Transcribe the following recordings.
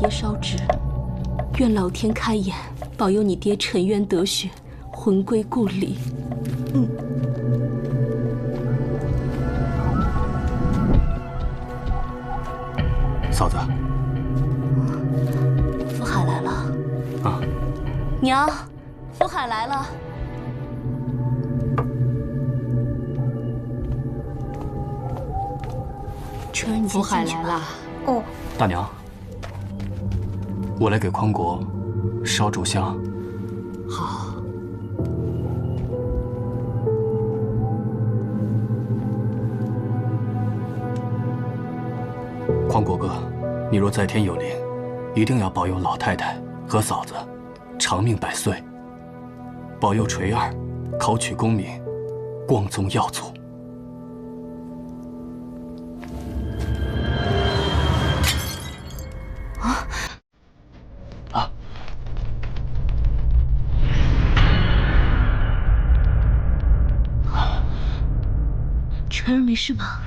爹烧纸，愿老天开眼，保佑你爹沉冤得雪，魂归故里。嫂子，福海来了。啊，娘，福海来了。春儿，你先福海进去吧。来了。哦。大娘，我来给匡国烧烛香。好。匡国哥，你若在天有灵，一定要保佑老太太和嫂子长命百岁，保佑垂儿考取功名，光宗耀祖。晨儿没事吧？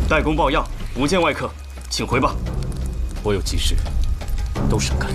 代公抱恙，无见外客，请回吧。我有急事，都闪开。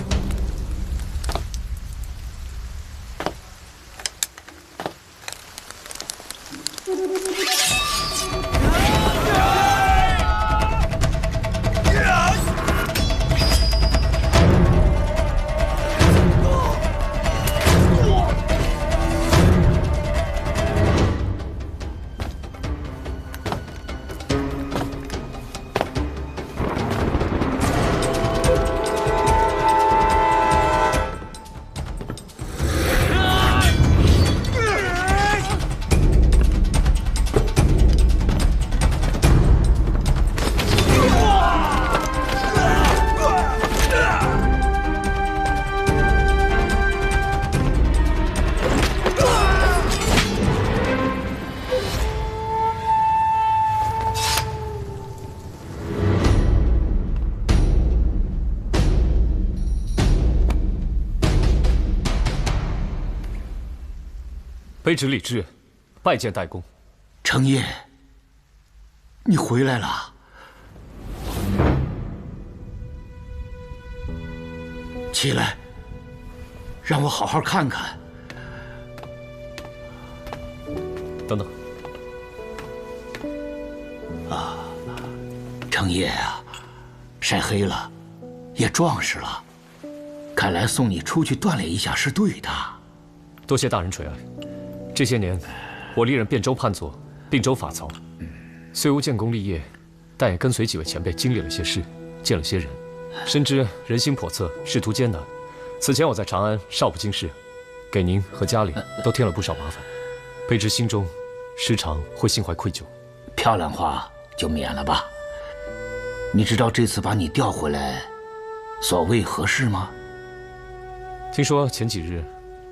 卑职李志，拜见代公。程烨，你回来了。起来，让我好好看看。等等。啊，程烨啊，晒黑了，也壮实了。看来送你出去锻炼一下是对的。多谢大人垂爱。这些年，我历任汴州判佐、并州法曹，虽无建功立业，但也跟随几位前辈经历了些事，见了些人，深知人心叵测，仕途艰难。此前我在长安少不经事，给您和家里都添了不少麻烦，卑职心中时常会心怀愧疚。漂亮话就免了吧。你知道这次把你调回来，所谓何事吗？听说前几日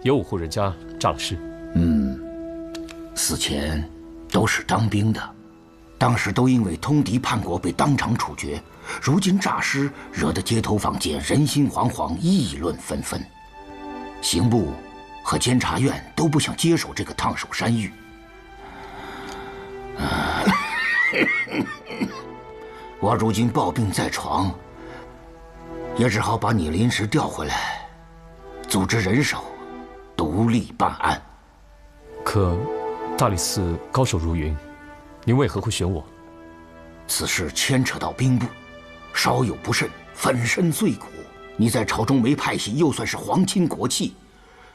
有5户人家诈了尸。死前都是当兵的，当时都因为通敌叛国被当场处决，如今诈尸，惹得街头坊间人心惶惶，议论纷纷。刑部和监察院都不想接手这个烫手山芋。我如今抱病在床，也只好把你临时调回来，组织人手，独立办案。可大理寺高手如云，您为何会选我？此事牵扯到兵部，稍有不慎，粉身碎骨。你在朝中没派系，又算是皇亲国戚，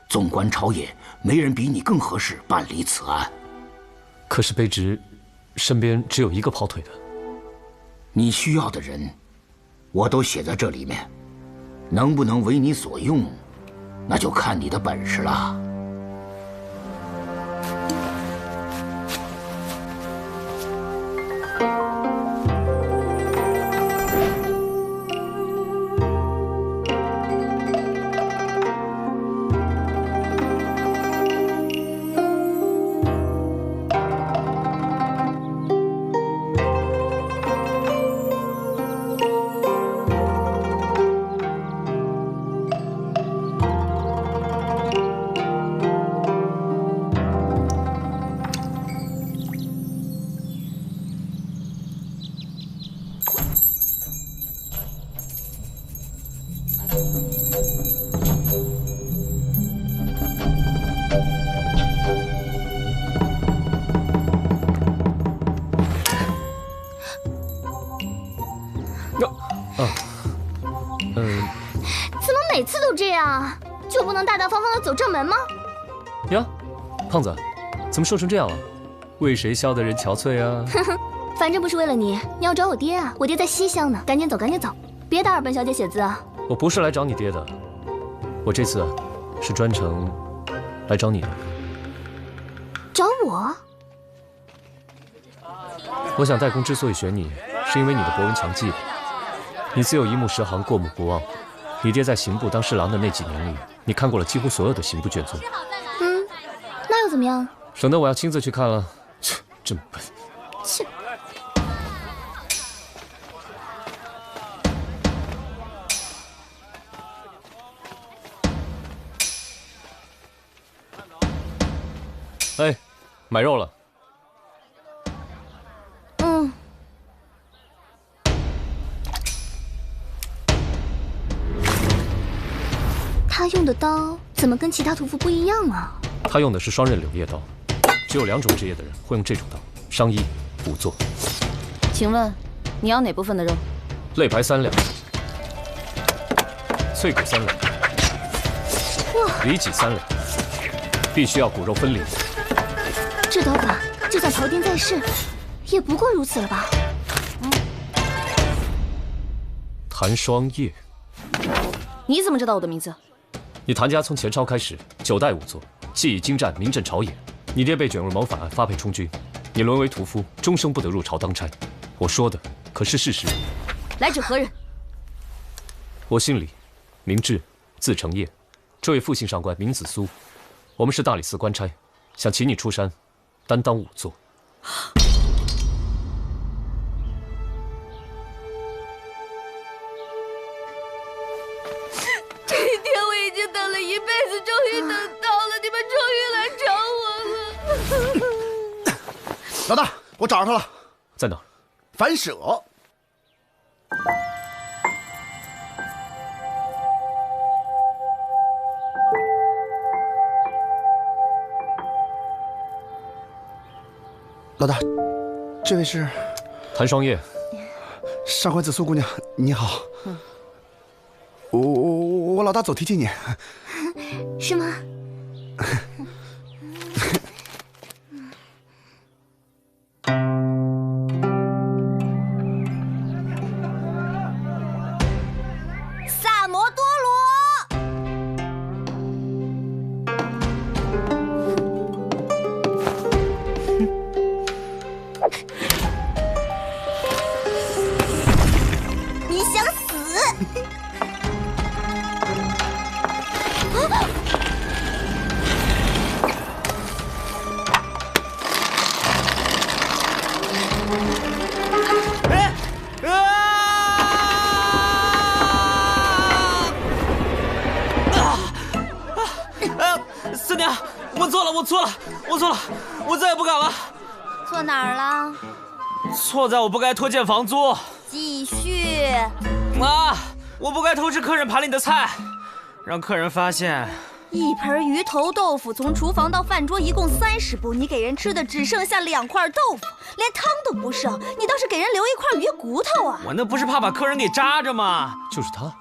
纵观朝野，没人比你更合适办理此案。可是卑职身边只有一个跑腿的。你需要的人，我都写在这里面，能不能为你所用，那就看你的本事了。怎么每次都这样？就不能大大方方的走正门吗？呀，胖子，怎么瘦成这样了？为谁笑得人憔悴啊？反正不是为了你，你要找我爹啊！我爹在西厢呢，赶紧走，赶紧走，别打扰本小姐写字啊！我不是来找你爹的，我这次是专程来找你的。找我？我想代公之所以选你，是因为你的博闻强记。你自有一目十行，过目不忘。你爹在刑部当侍郎的那几年里，你看过了几乎所有的刑部卷宗。那又怎么样？省得我要亲自去看了。切，真笨。切。哎，买肉了。他用的刀怎么跟其他屠夫不一样啊？他用的是双刃柳叶刀，只有2种职业的人会用这种刀：商医、仵作。请问，你要哪部分的肉？肋排3两，脆骨3两，里脊3两，必须要骨肉分离。这刀法，就算庖丁在世，也不过如此了吧？谭双叶。你怎么知道我的名字？你谭家从前朝开始9代仵作，技艺精湛，名震朝野。你爹被卷入谋反案，发配充军，你沦为屠夫，终生不得入朝当差。我说的可是事实。来者何人？我姓李，名志，字承业。这位副姓上官名子苏，我们是大理寺官差，想请你出山，担当仵作。等了一辈子，终于等到了，你们终于来找我了。老大，我找着他了，在哪儿？反舍。老大，这位是谭双叶。上官子苏姑娘，你好。我老大走提起你。是吗？萨摩多罗。你想死？四娘，我错了，我再也不敢了。错哪儿了？错在我不该拖欠房租。继续。我不该偷吃客人盘里的菜，让客人发现。一盆鱼头豆腐从厨房到饭桌一共30步，你给人吃的只剩下2块豆腐，连汤都不剩，你倒是给人留一块鱼骨头啊！我那不是怕把客人给扎着吗？就是他。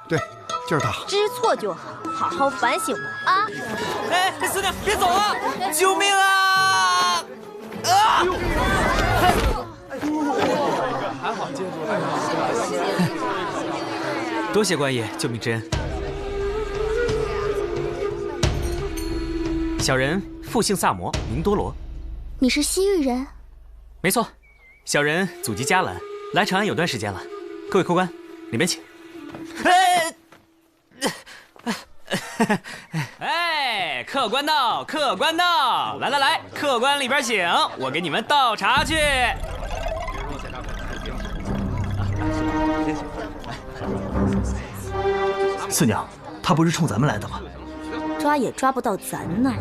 对，就是他。知错就好，好好反省吧啊！哎，四娘，别走啊！救命啊！啊！还好接住了。多谢官爷救命之恩。小人复姓萨摩，名多罗。你是西域人？没错，小人祖籍迦兰，来长安有段时间了。各位客官，里面请。哎，客官到，客官到！来来来，客官里边请，我给你们倒茶去。四娘，他不是冲咱们来的吗？抓也抓不到咱那儿，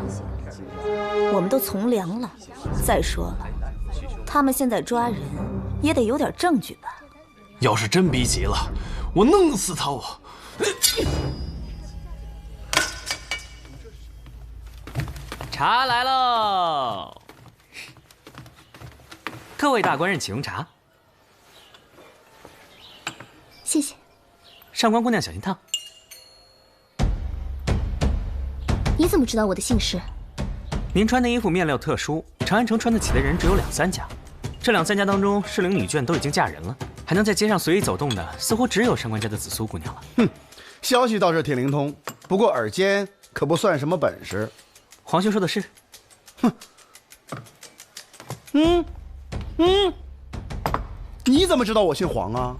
我们都从良了。再说了，他们现在抓人也得有点证据吧？要是真逼急了，我弄死他！我。茶来喽！各位大官人，请用茶。谢谢。上官姑娘小心烫。你怎么知道我的姓氏？您穿的衣服面料特殊，长安城穿得起的人只有2、3家，这2、3家当中，适龄女眷都已经嫁人了，还能在街上随意走动的，似乎只有上官家的紫苏姑娘了。哼，消息倒是挺灵通，不过耳尖可不算什么本事。皇兄说的是。哼。你怎么知道我姓黄啊？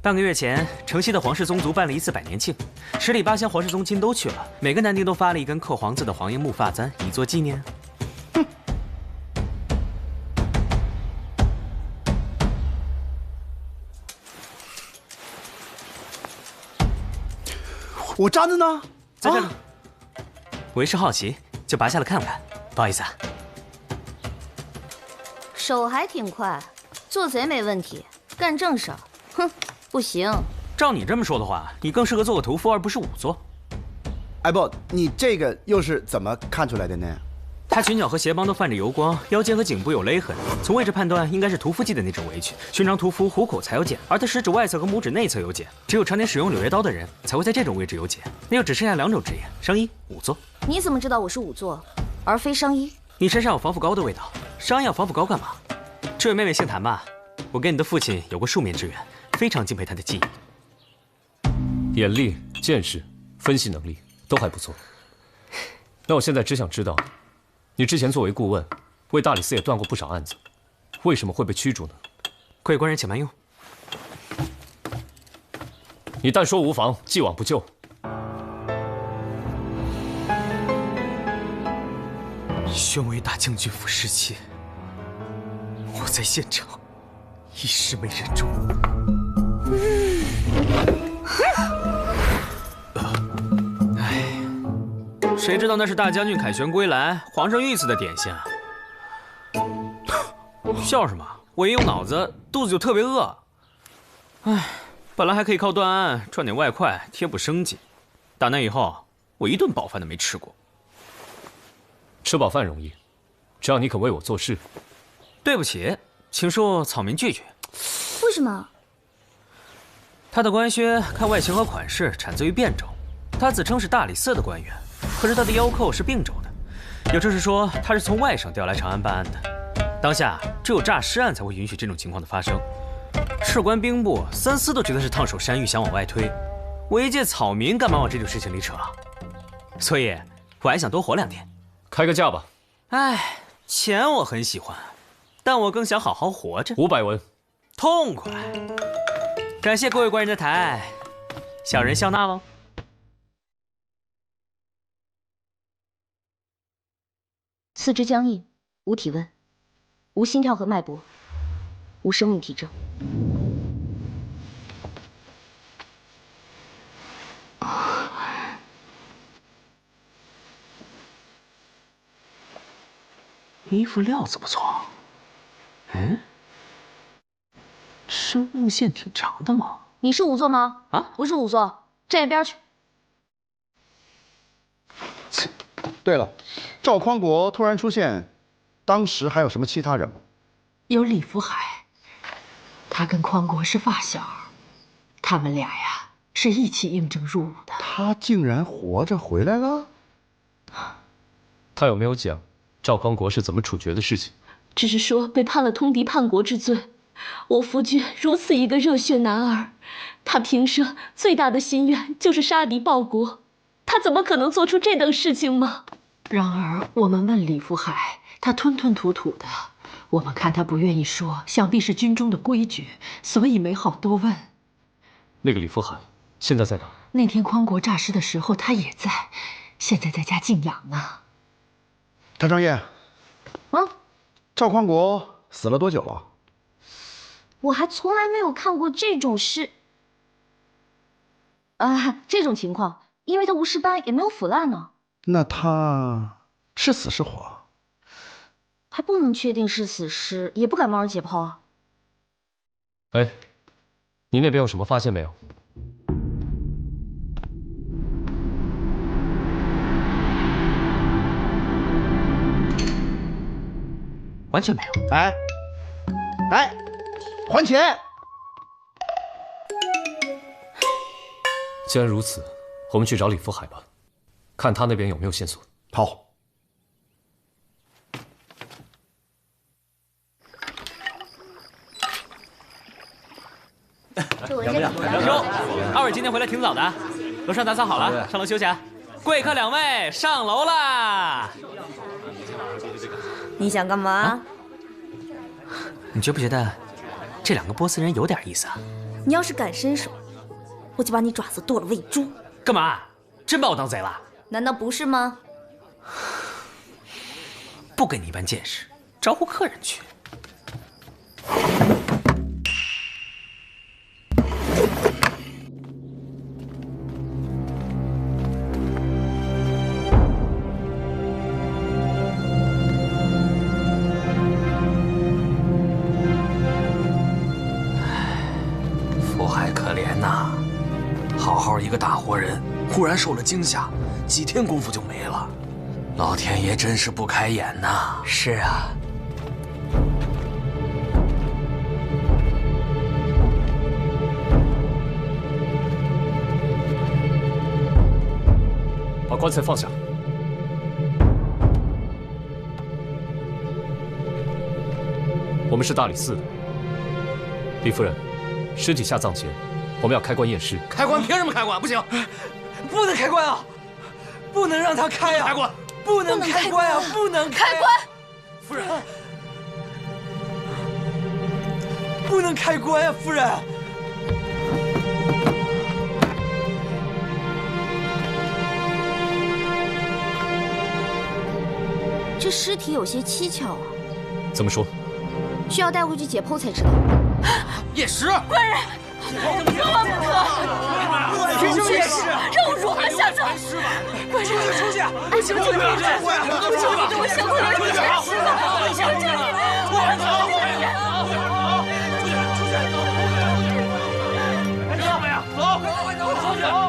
半个月前，城西的皇室宗族办了一次100年庆，10里8乡皇室宗亲都去了，每个男丁都发了一根刻黄字的黄叶木发簪，以作纪念。哼！我簪子呢？在这里。我一时好奇，就拔下来看看。不好意思啊。手还挺快，做贼没问题，干正事儿，哼。不行，照你这么说的话，你更适合做个屠夫，而不是仵作。哎不，你这个又是怎么看出来的呢？他裙角和鞋帮都泛着油光，腰间和颈部有勒痕，从位置判断应该是屠夫系的那种围裙。寻常屠夫虎口才有茧，而他食指外侧和拇指内侧有茧，只有常年使用柳叶刀的人才会在这种位置有茧。那就只剩下2种职业：商医、仵作。你怎么知道我是仵作，而非商医？你身上有防腐膏的味道，商医要防腐膏干嘛？这位妹妹姓谭吧？我跟你的父亲有过数面之缘。非常敬佩他的技艺，眼力、见识、分析能力都还不错。那我现在只想知道，你之前作为顾问，为大理寺也断过不少案子，为什么会被驱逐呢？各位官人请慢用。你但说无妨，既往不咎。宣为大将军府时期，我在现场一时没忍住。谁知道那是大将军凯旋归来，皇上御赐的点心啊！笑什么？我一用脑子，肚子就特别饿。唉，本来还可以靠断案赚点外快贴补生计，打那以后，我一顿饱饭都没吃过。吃饱饭容易，只要你肯为我做事。对不起，请恕草民拒绝。为什么？他的官靴看外形和款式产自于汴州，他自称是大理寺的官员，可是他的腰扣是并州的，也就是说他是从外省调来长安办案的。当下只有诈尸案才会允许这种情况的发生，事关兵部、三司都觉得是烫手山芋，想往外推。我一介草民干嘛往这种事情里扯啊？所以我还想多活2天，开个价吧。唉，钱我很喜欢，但我更想好好活着。500文，痛快。感谢各位官人的抬爱，小人笑纳喽。四肢僵硬，无体温，无心跳和脉搏，无生命体征。衣服料子不错，生命线挺长的嘛。你是仵作吗？啊，不是仵作，站一边去。对了，赵匡国突然出现，当时还有什么其他人吗？有李福海，他跟匡国是发小，他们俩呀是一起应征入伍的。他竟然活着回来了？他有没有讲赵匡国是怎么处决的事情？只是说被判了通敌叛国之罪，我夫君如此一个热血男儿，他平生最大的心愿就是杀敌报国，他怎么可能做出这等事情吗？然而我们问李福海，他吞吞吐吐的。我们看他不愿意说，想必是军中的规矩，所以没好多问。那个李福海现在在哪？那天匡国诈尸的时候，他也在，现在在家静养呢。张正业，赵匡国死了多久了？我还从来没有看过这种事。这种情况，因为他无尸斑，也没有腐烂呢。那他是死是活？还不能确定是死尸，也不敢贸然解剖啊。哎，你那边有什么发现没有？完全没有。哎，还钱！既然如此，我们去找李福海吧，看他那边有没有线索。好。哟，二位今天回来挺早的，楼上打扫好了，上楼休息啊。贵客2位上楼啦。你想干嘛？你觉不觉得这2个波斯人有点意思啊？你要是敢伸手，我就把你爪子剁了喂猪。干嘛？真把我当贼了？难道不是吗？不跟你一般见识，招呼客人去。福海可怜呐，好好一个大活人，忽然受了惊吓，几天功夫就没了。老天爷真是不开眼呐！是啊。把棺材放下。我们是大理寺的，李夫人，尸体下葬前，我们要开棺验尸。开棺凭什么开棺？不行，不能开棺啊！不能让他开啊！开棺，不能开棺啊！不能开棺！夫人，不能开棺啊！夫人。这尸体有些蹊跷啊。怎么说？需要带回去解剖才知道。验尸！官人，千万不可！凭什么验尸？让我如何下葬？官人，出去！俺求求你，求求你给我想办法解尸吧！求求你，我求求你！出去！别浪费啊！走，快走！快走！走啊！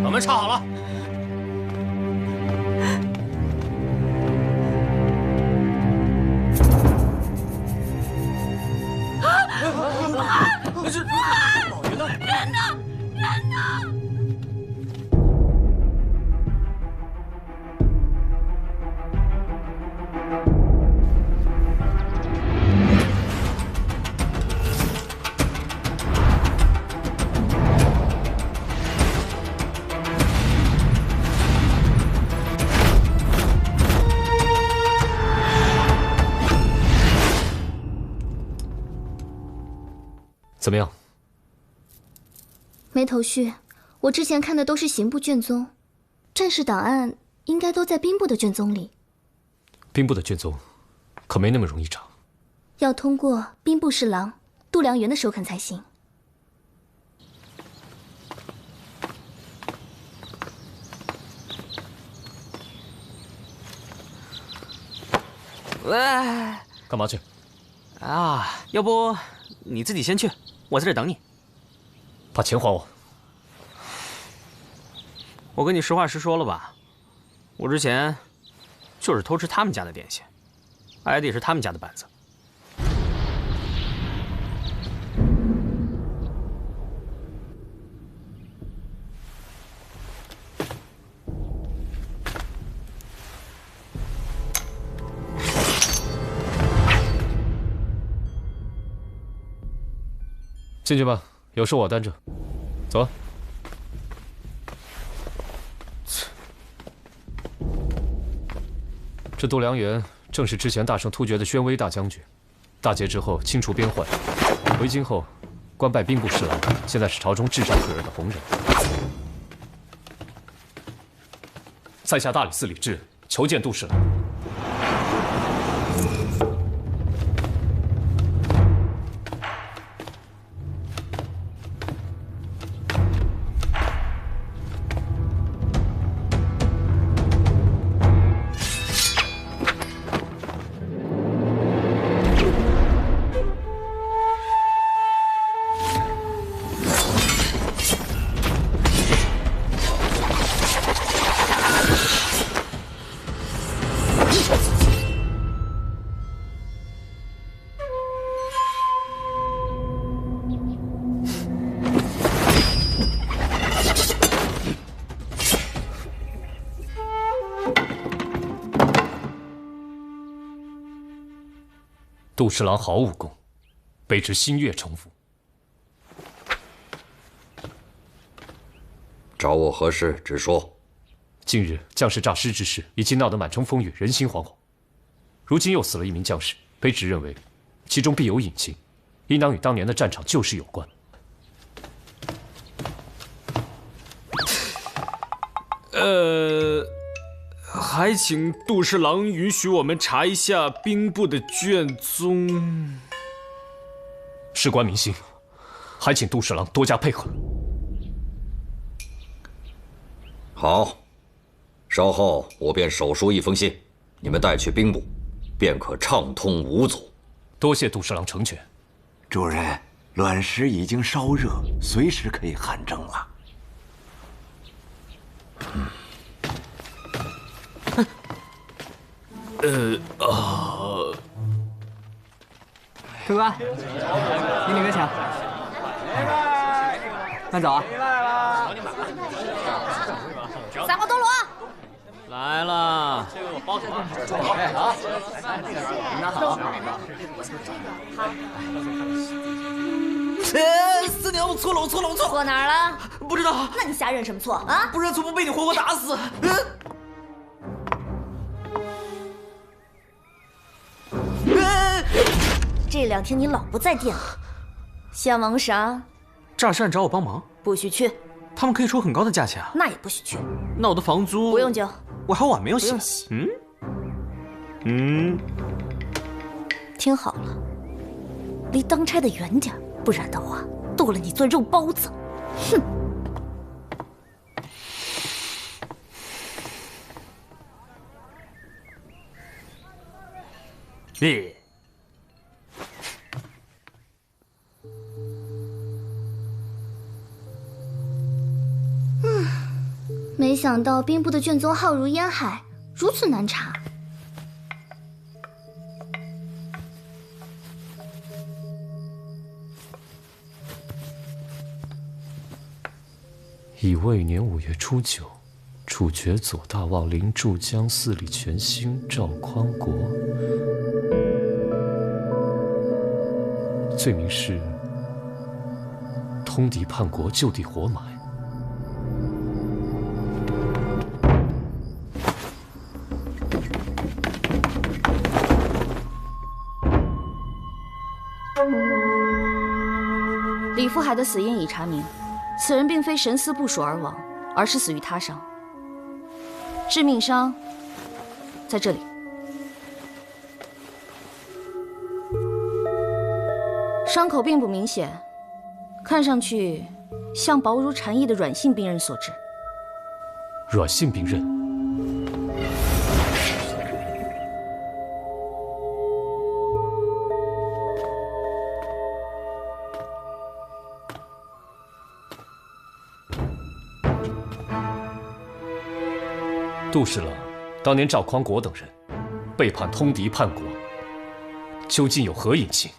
把门插好了。老爷呢？人呢？人呢？怎么样？没头绪。我之前看的都是刑部卷宗，战士档案应该都在兵部的卷宗里。兵部的卷宗可没那么容易找，要通过兵部侍郎度量员的首肯才行。喂，干嘛去？啊，要不你自己先去，我在这等你。把钱还我。我跟你实话实说了吧，我之前就是偷吃他们家的点心，挨的也是他们家的板子。进去吧，有事我担着。走。这度良元正是之前大胜突厥的宣威大将军，大捷之后清除边患，回京后官拜兵部侍郎，现在是朝中至上可人的红人。在下大理寺李治，求见杜侍郎。杜侍郎好武功，卑职心悦诚服。找我何事？直说。近日将士诈尸之事已经闹得满城风雨，人心惶惶。如今又死了一名将士，卑职认为其中必有隐情，应当与当年的战场旧事有关。还请杜侍郎允许我们查一下兵部的卷宗。事关民心，还请杜侍郎多加配合。好，稍后我便手书一封信，你们带去兵部，便可畅通无阻。多谢杜侍郎成全。主人，卵石已经烧热，随时可以汗蒸了。客官，您里面请。慢走啊！三花多罗来了。好，拿好。四娘，我错了，我错了，我错了。错哪儿了？不知道。那你瞎认什么错啊？不认错不被你活活打死。这2天你老不在店里，想忙啥？诈尸案找我帮忙，不许去。他们可以出很高的价钱啊。那也不许去。那我的房租不用交，我还有碗没有洗。不用洗。嗯。听好了，离当差的远点，不然的话，剁了你做肉包子。哼。没想到兵部的卷宗浩如烟海，如此难查。乙未年5月初9，处决左大望陵驻江司礼全兴赵匡国，罪名是通敌叛国，就地活埋。李福海的死因已查明，此人并非神思不属而亡，而是死于他伤。致命伤在这里。伤口并不明显，看上去像薄如蝉翼的软性兵刃所致。软性兵刃。杜侍郎，当年赵匡国等人背叛通敌叛国，究竟有何隐情，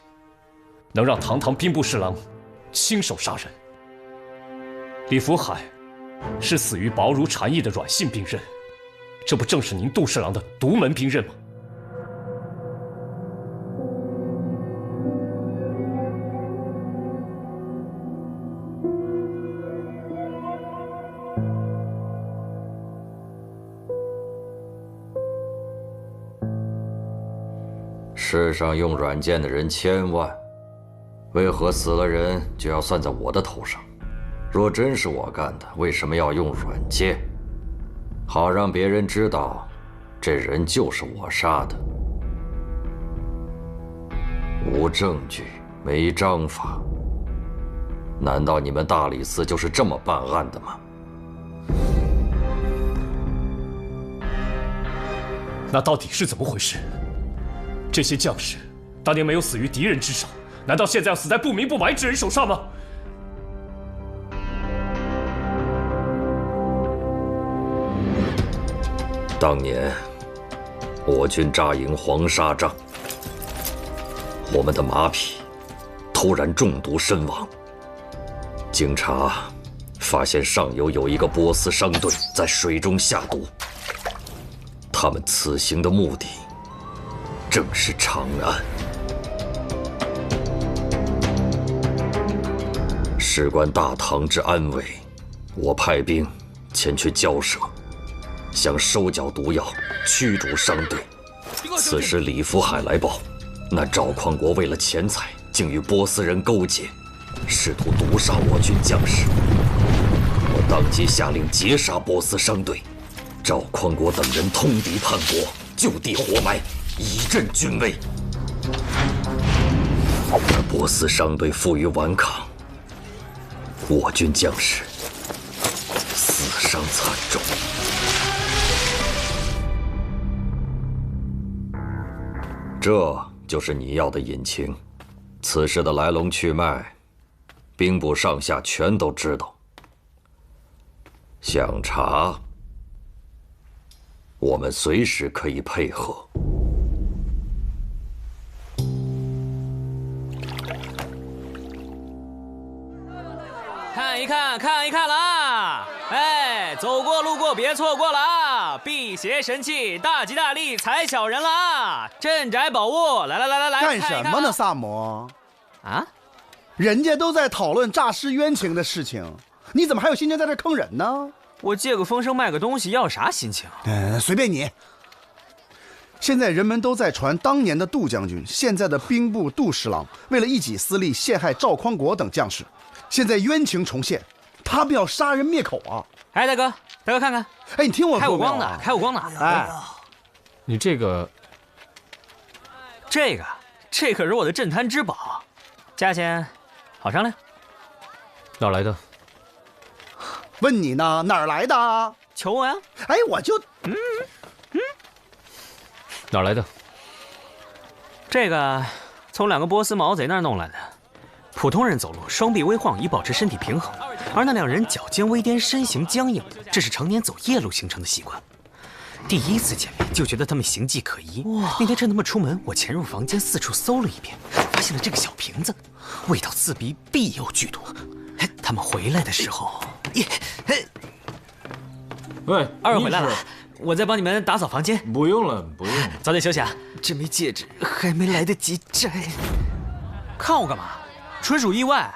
能让堂堂兵部侍郎亲手杀人？李福海是死于薄如蝉翼的软性兵刃，这不正是您杜侍郎的独门兵刃吗？世上用软件的人千万，为何死了人就要算在我的头上？若真是我干的，为什么要用软件？好让别人知道，这人就是我杀的。无证据，没章法。难道你们大理寺就是这么办案的吗？那到底是怎么回事？这些将士当年没有死于敌人之手，难道现在要死在不明不白之人手上吗？当年我军扎营黄沙帐，我们的马匹突然中毒身亡。经查发现上游有一个波斯商队在水中下毒，他们此行的目的正是长安。事关大唐之安危，我派兵前去交涉，想收缴毒药，驱逐商队。此时李福海来报，那赵匡国为了钱财，竟与波斯人勾结，试图毒杀我军将士。我当即下令截杀波斯商队，赵匡国等人通敌叛国，就地活埋，以振军威。而波斯商队负隅顽抗，我军将士死伤惨重。这就是你要的隐情，此事的来龙去脉，兵部上下全都知道。想查，我们随时可以配合。看一看，看一看了啊！哎，走过路过别错过了啊！辟邪神器，大吉大利，财小人了啊！镇宅宝物，来，干什么呢，萨摩？啊？人家都在讨论诈尸冤情的事情，你怎么还有心情在这坑人呢？我借个风声卖个东西，要啥心情？随便你。现在人们都在传当年的杜将军，现在的兵部杜十郎，为了一己私利，陷害赵匡国等将士。现在冤情重现，他们要杀人灭口啊！哎，大哥看看，哎，你听我说，开我光呢，开我光呢！哎，你这个可是我的镇摊之宝，价钱好商量。哪来的？问你呢，哪儿来的？求我呀！哎，我就哪来的？这个从2个波斯毛贼那儿弄来的。普通人走路双臂微晃以保持身体平衡，而那2人脚尖微颠，身形僵硬，这是常年走夜路形成的习惯。第一次见面就觉得他们形迹可疑。那天趁他们出门，我潜入房间四处搜了一遍，发现了这个小瓶子，味道刺鼻，必有剧毒。他们回来的时候，喂，二位回来了，我再帮你们打扫房间。不用了，不用了，早点休息啊。这枚戒指还没来得及摘。看我干嘛？纯属意外，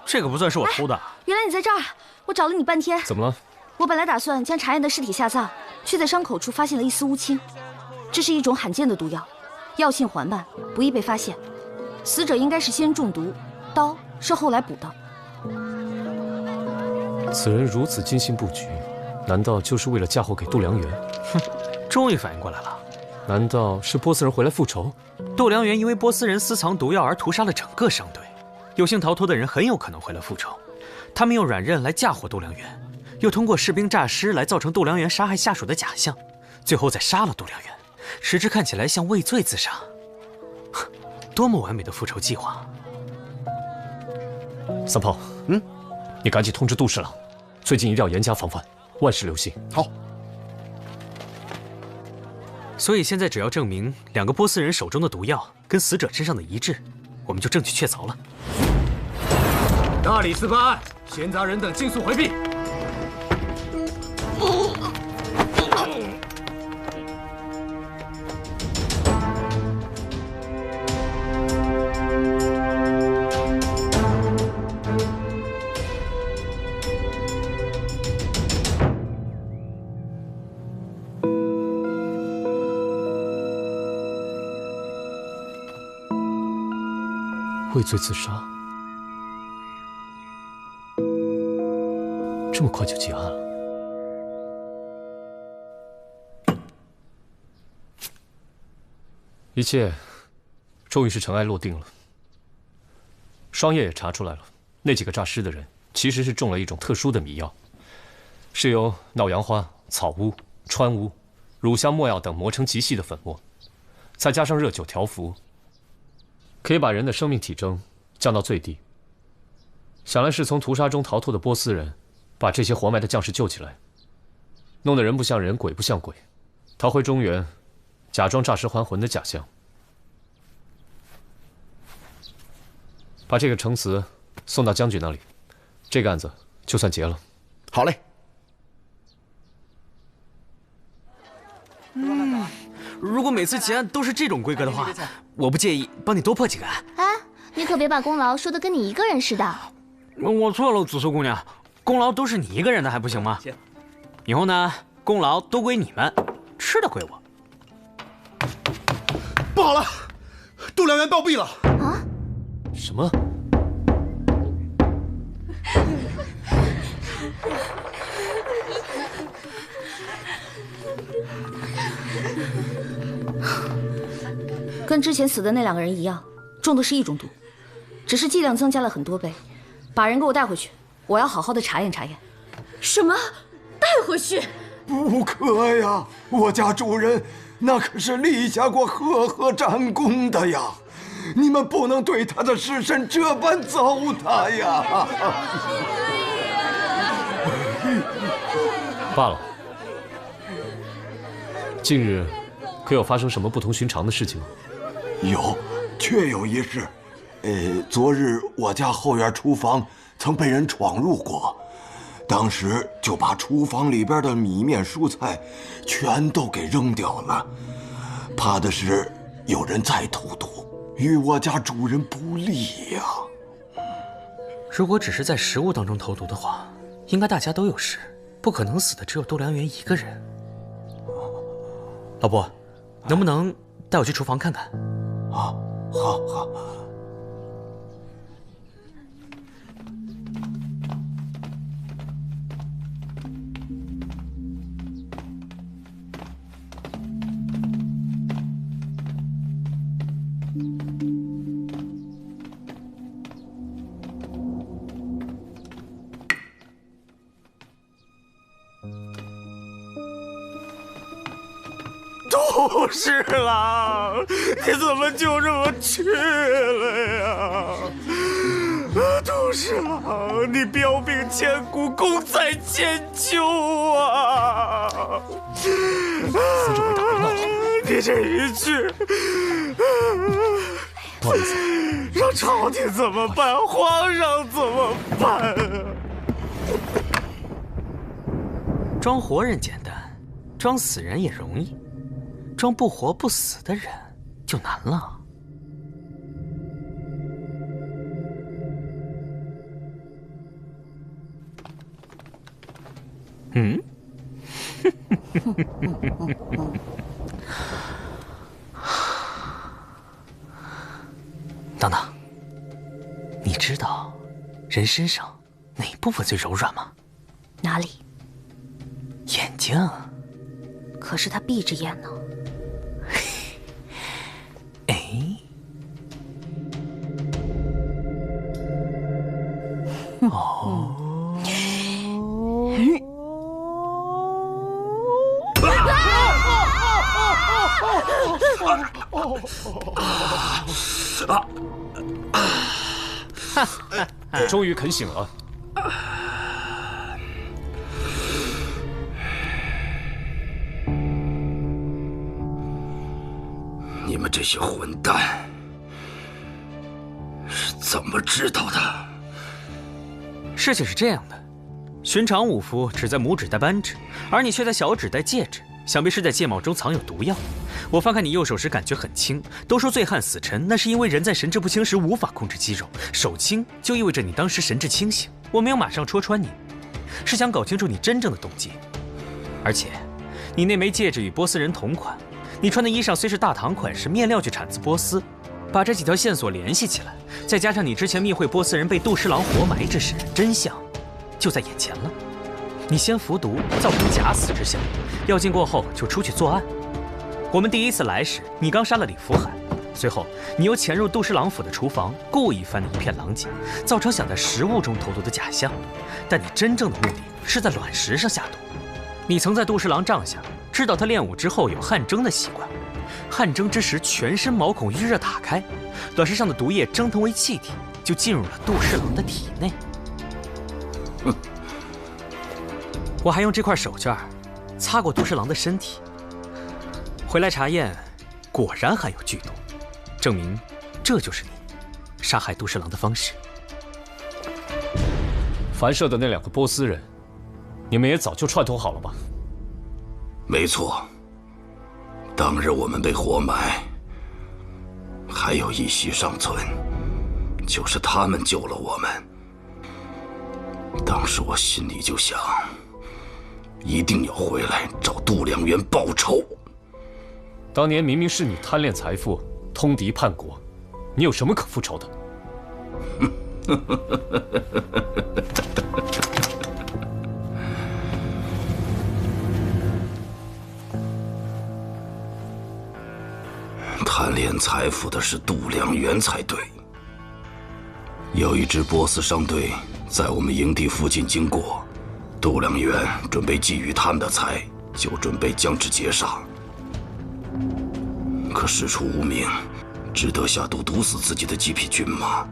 这个不算是我偷的。原来你在这儿，我找了你半天。怎么了？我本来打算将查验的尸体下葬，却在伤口处发现了一丝乌青。这是一种罕见的毒药，药性缓慢，不易被发现。死者应该是先中毒，刀是后来补的。此人如此精心布局，难道就是为了嫁祸给度良缘？哼，终于反应过来了。难道是波斯人回来复仇？度良缘因为波斯人私藏毒药而屠杀了整个商队，有幸逃脱的人很有可能回来复仇。他们用软刃来嫁祸度良缘，又通过士兵诈尸来造成度良缘杀害下属的假象，最后再杀了度良缘，使之看起来像畏罪自杀。多么完美的复仇计划！三炮，你赶紧通知杜侍郎，最近一定要严加防范，万事留心。好。所以现在只要证明2个波斯人手中的毒药跟死者身上的一致，我们就证据确凿了。大理寺办案，闲杂人等尽速回避。畏罪自杀，这么快就结案了？一切终于是尘埃落定了。双叶也查出来了，那几个诈尸的人其实是中了一种特殊的迷药，是由脑杨花、草乌、川乌、乳香、没药等磨成极细的粉末，再加上热酒调服，可以把人的生命体征降到最低。想来是从屠杀中逃脱的波斯人，把这些活埋的将士救起来，弄得人不像人，鬼不像鬼，逃回中原，假装诈尸还魂的假象。把这个呈词送到将军那里，这个案子就算结了。好嘞。如果每次结案都是这种规格的话，我不介意帮你多破几个案。哎，你可别把功劳说得跟你一个人似的。我错了，紫苏姑娘，功劳都是你一个人的还不行吗？以后呢，功劳都归你们，吃的归我。不好了，度量员暴毙了！啊？什么？跟之前死的那2个人一样，中的是一种毒，只是剂量增加了很多倍。把人给我带回去，我要好好的查验查验。什么？带回去？不可呀！我家主人那可是立下过赫赫战功的呀，你们不能对他的尸身这般糟蹋呀！罢了。近日可有发生什么不同寻常的事情吗？有，确有一事。昨日我家后院厨房曾被人闯入过，当时就把厨房里边的米面蔬菜全都给扔掉了，怕的是有人再投毒，与我家主人不利呀。如果只是在食物当中投毒的话，应该大家都有事，不可能死的只有度量员一个人。老伯，能不能带我去厨房看看？啊，好。杜侍郎，你怎么就这么去了呀？杜侍郎，你标兵千古，功在千秋啊！死者为大人闹了，你这一去，不好意思，让朝廷怎么办？皇上怎么办啊？装活人简单，装死人也容易。装不活不死的人就难了。嗯，等等，你知道人身上哪部分最柔软吗？哪里？眼睛。可是他闭着眼呢。哦，终于肯醒了。你们这些混蛋是怎么知道的？事情是这样的，寻常武夫只在拇指戴扳指，而你却在小指戴戒指，想必是在戒帽中藏有毒药。我翻看你右手时感觉很轻，都说醉汉死沉，那是因为人在神志不清时无法控制肌肉，手轻就意味着你当时神志清醒。我没有马上戳穿你，是想搞清楚你真正的动机。而且，你那枚戒指与波斯人同款，你穿的衣裳虽是大唐款式，面料却产自波斯，把这几条线索联系起来，再加上你之前密会波斯人被杜十郎活埋之时，真相就在眼前了。你先服毒，造成假死之效，药劲过后就出去作案。我们第一次来时，你刚杀了李福海，随后你又潜入杜十郎府的厨房，故意翻得一片狼藉，造成想在食物中投毒的假象。但你真正的目的是在卵石上下毒。你曾在杜十郎帐下知道他练武之后有汗蒸的习惯。汗蒸之时，全身毛孔预热打开，卵石上的毒液蒸腾为气体，就进入了杜十郎的体内。我还用这块手绢擦过杜十郎的身体，回来查验，果然含有剧毒，证明这就是你杀害杜十郎的方式。樊社的那2个波斯人，你们也早就串通好了吧？没错。当日我们被活埋，还有一息尚存，就是他们救了我们。当时我心里就想，一定要回来找度量元报仇。当年明明是你贪恋财富，通敌叛国，你有什么可复仇的？贪恋财富的是度量元才对。有一支波斯商队在我们营地附近经过，度量元准备觊觎他们的财，就准备将之截杀。可事出无名，只得下毒毒死自己的几匹军马。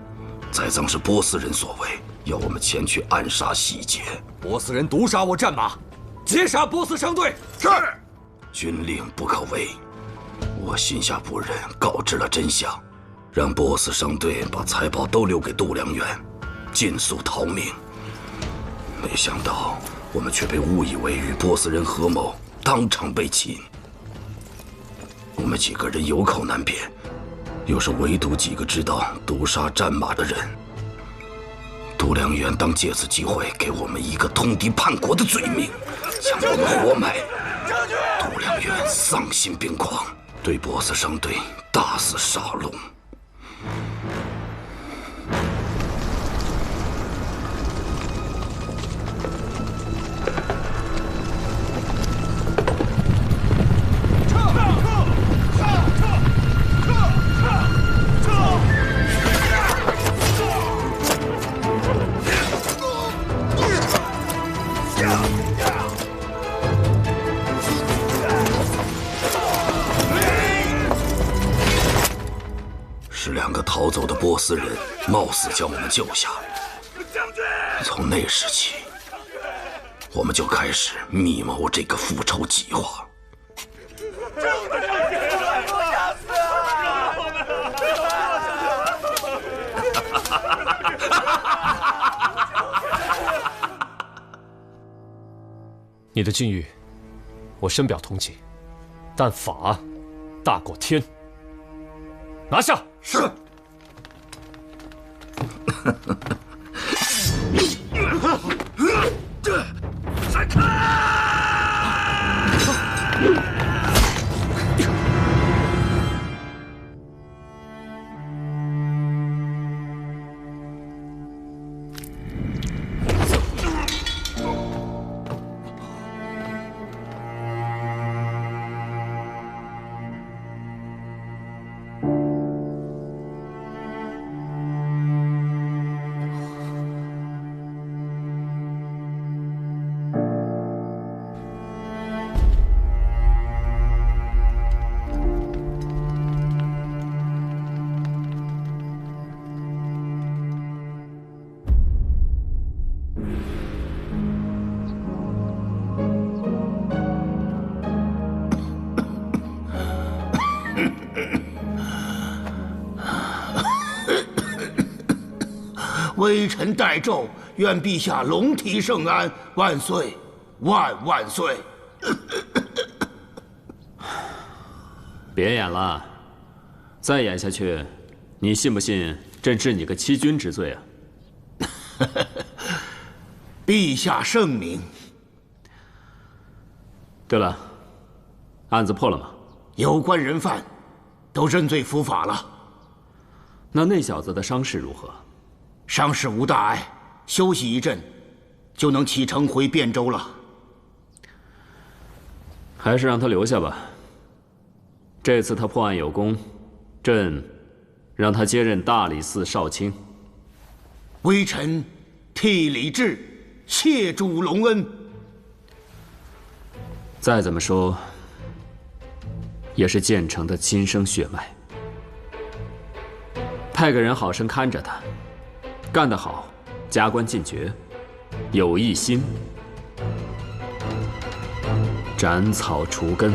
栽赃是波斯人所为，要我们前去暗杀细节。波斯人毒杀我战马，截杀波斯商队。是。军令不可违。我心下不忍，告知了真相，让波斯商队把财宝都留给度量元，尽速逃命。没想到我们却被误以为与波斯人合谋，当场被擒。我们几个人有口难辩，又是唯独几个知道毒杀战马的人。度量元当借此机会给我们一个通敌叛国的罪名，将我们活埋。度量元丧心病狂，对波斯商队大肆杀戮。是2个逃走的波斯人，冒死将我们救下。从那时起，我们就开始密谋这个复仇计划。你的境遇，我深表同情，但法大过天。拿下！是。闪开！微臣代奏，愿陛下龙体圣安，万岁，万万岁！别演了，再演下去，你信不信朕治你个欺君之罪啊？陛下圣明。对了，案子破了吗？有关人犯都认罪伏法了，那小子的伤势如何？伤势无大碍，休息一阵，就能启程回汴州了。还是让他留下吧。这次他破案有功，朕让他接任大理寺少卿。微臣替李治谢主隆恩。再怎么说，也是建成的亲生血脉。派个人好生看着他，干得好，加官进爵；有一心，斩草除根。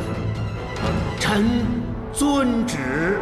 臣遵旨。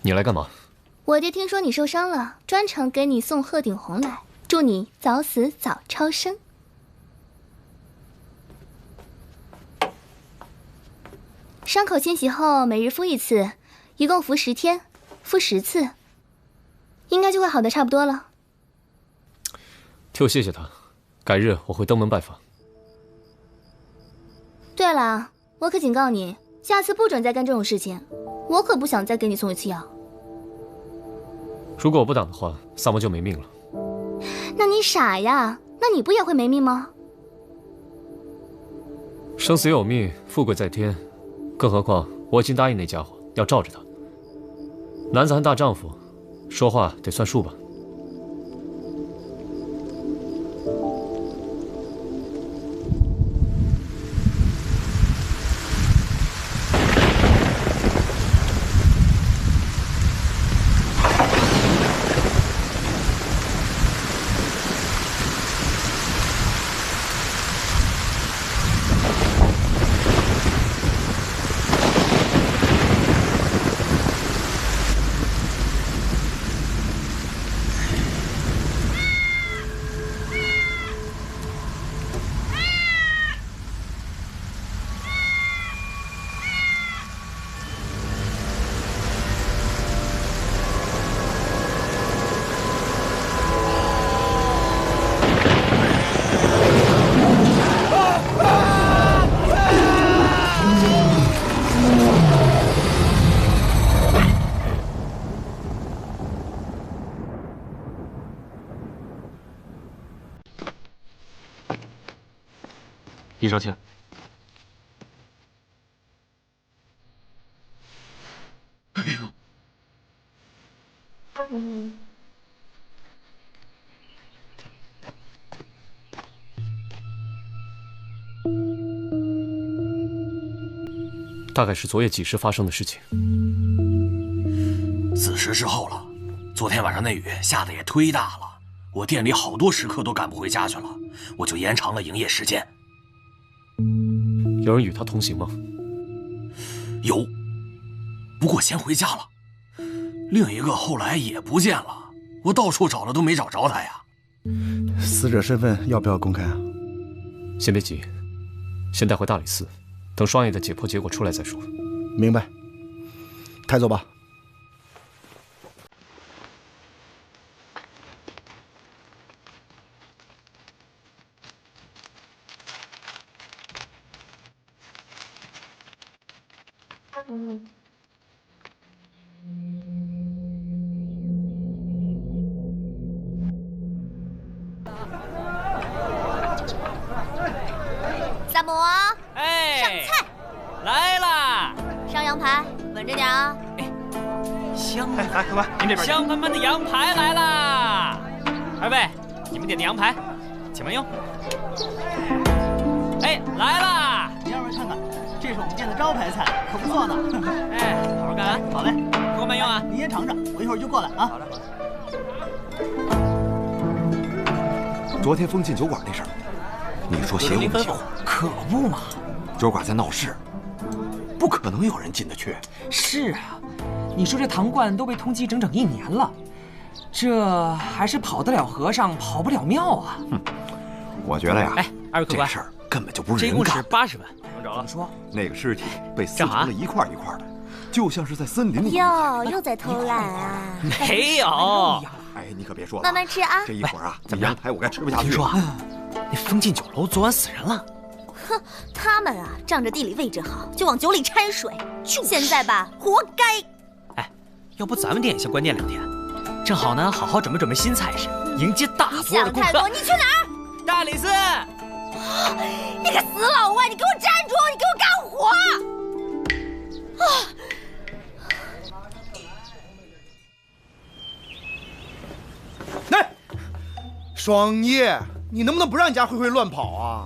你来干嘛？我爹听说你受伤了，专程给你送鹤顶红来，祝你早死早超生。伤口清洗后，每日敷1次，一共敷10天，敷10次，应该就会好的差不多了。替我谢谢他，改日我会登门拜访。对了，我可警告你，下次不准再干这种事情，我可不想再给你送一次药。如果我不挡的话，萨摩就没命了。那你傻呀？那你不也会没命吗？生死有命，富贵在天，更何况我已经答应那家伙要罩着他。男子汉大丈夫，说话得算数吧。李少卿，哎呦，大概是昨夜几时发生的事情。子时之后了，昨天晚上那雨下的也忒大了，我店里好多食客都赶不回家去了，我就延长了营业时间。有人与他同行吗？有，不过先回家了。另一个后来也不见了，我到处找了都没找着他呀。死者身份要不要公开啊？先别急，先带回大理寺，等双爷的解剖结果出来再说。明白，抬走吧。萨摩，哎，上菜，来啦！上羊排，稳着点啊！香，来，客官，您这边香喷喷的羊排来啦！二位，你们点的羊排，请慢用。哎，来啦！这是我们店的招牌菜，可不错呢。哎，好好干啊！好嘞，给我慢用啊！您先尝尝，我一会儿就过来啊。好的。昨天封禁酒馆那事儿，你说邪乎不邪乎？可不嘛！酒馆在闹事，不可能有人进得去。是啊，你说这糖罐都被通缉整整1年了，这还是跑得了和尚跑不了庙啊！我觉得呀，哎，二位客官，这事儿根本就不是人这一共是干。80万，怎么说？那个尸体被撕成了一块一块的，就像是在森林里。又在偷懒啊？没有。哎，你可别说了，慢慢吃啊。这一会儿啊，怎么阳台我该吃不下去了。听说啊，那封禁酒楼昨晚死人了。哼，他们啊，仗着地理位置好，就往酒里掺水，现在吧，活该。哎，要不咱们店也先关店2天，正好呢，好好准备准备新菜式，迎接大波的顾客。你去哪儿？大理寺。你个死老外，你给我站住！你给我干活！啊！来，双叶，你能不能不让你家灰灰乱跑啊？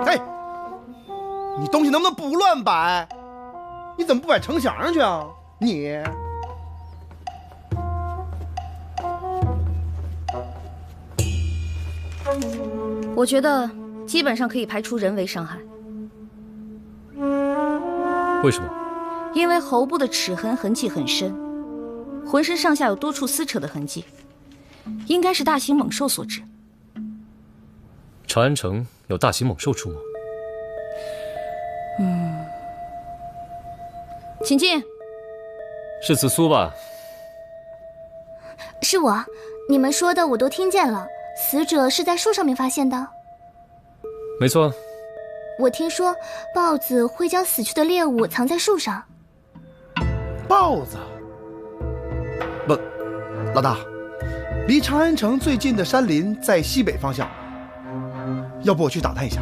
哎，你东西能不能不乱摆？你怎么不摆城墙上去啊？你。我觉得基本上可以排除人为伤害。为什么？因为喉部的齿痕迹很深，浑身上下有多处撕扯的痕迹，应该是大型猛兽所致。长安城有大型猛兽出没？请进。是紫苏吧？是我，你们说的我都听见了。死者是在树上面发现的？没错。我听说豹子会将死去的猎物藏在树上。豹子？不，老大，离长安城最近的山林在西北方向，要不我去打探一下？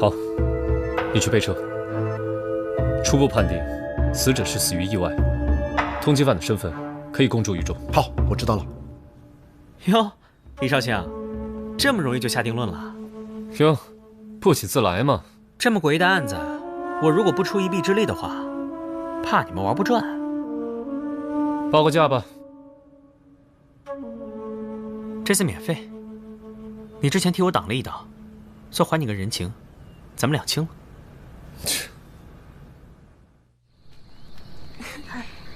好，你去备车。初步判定，死者是死于意外，通缉犯的身份可以公诸于众。好，我知道了。哟，李少卿，这么容易就下定论了？哟，不起自来嘛。这么诡异的案子，我如果不出一臂之力的话，怕你们玩不转。报个价吧。这次免费，你之前替我挡了一刀，算还你个人情，咱们两清了。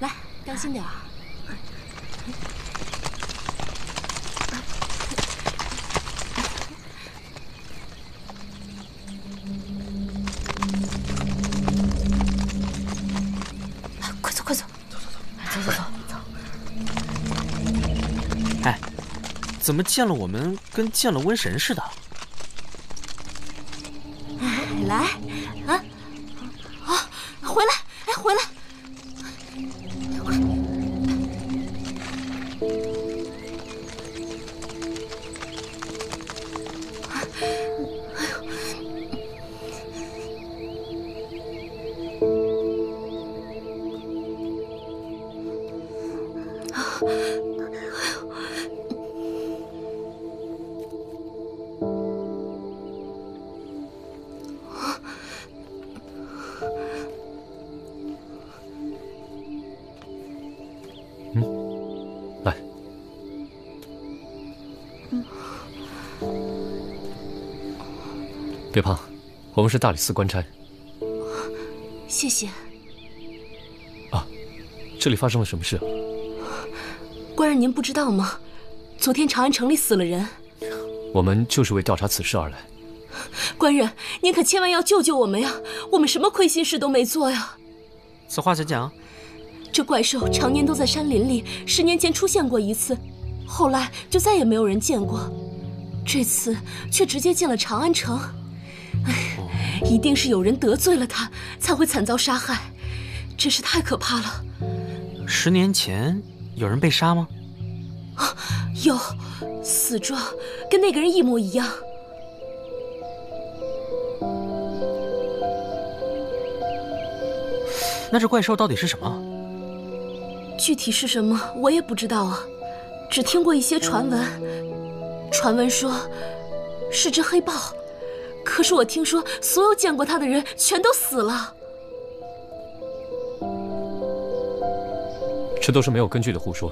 来，当心点儿。快走，快走，走。哎，怎么见了我们跟见了瘟神似的？来，回来，哎，回来。来。别怕，我们是大理寺官差。谢谢。啊，这里发生了什么事啊？官人，您不知道吗？昨天长安城里死了人。我们就是为调查此事而来。官人，您可千万要救救我们呀！我们什么亏心事都没做呀。此话怎讲？这怪兽常年都在山林里，10年前出现过一次，后来就再也没有人见过。这次却直接进了长安城，哎，一定是有人得罪了他，才会惨遭杀害，真是太可怕了。10年前有人被杀吗？啊，有，死状跟那个人一模一样。那这怪兽到底是什么？具体是什么我也不知道啊，只听过一些传闻。传闻说是只黑豹，可是我听说所有见过他的人全都死了。这都是没有根据的胡说。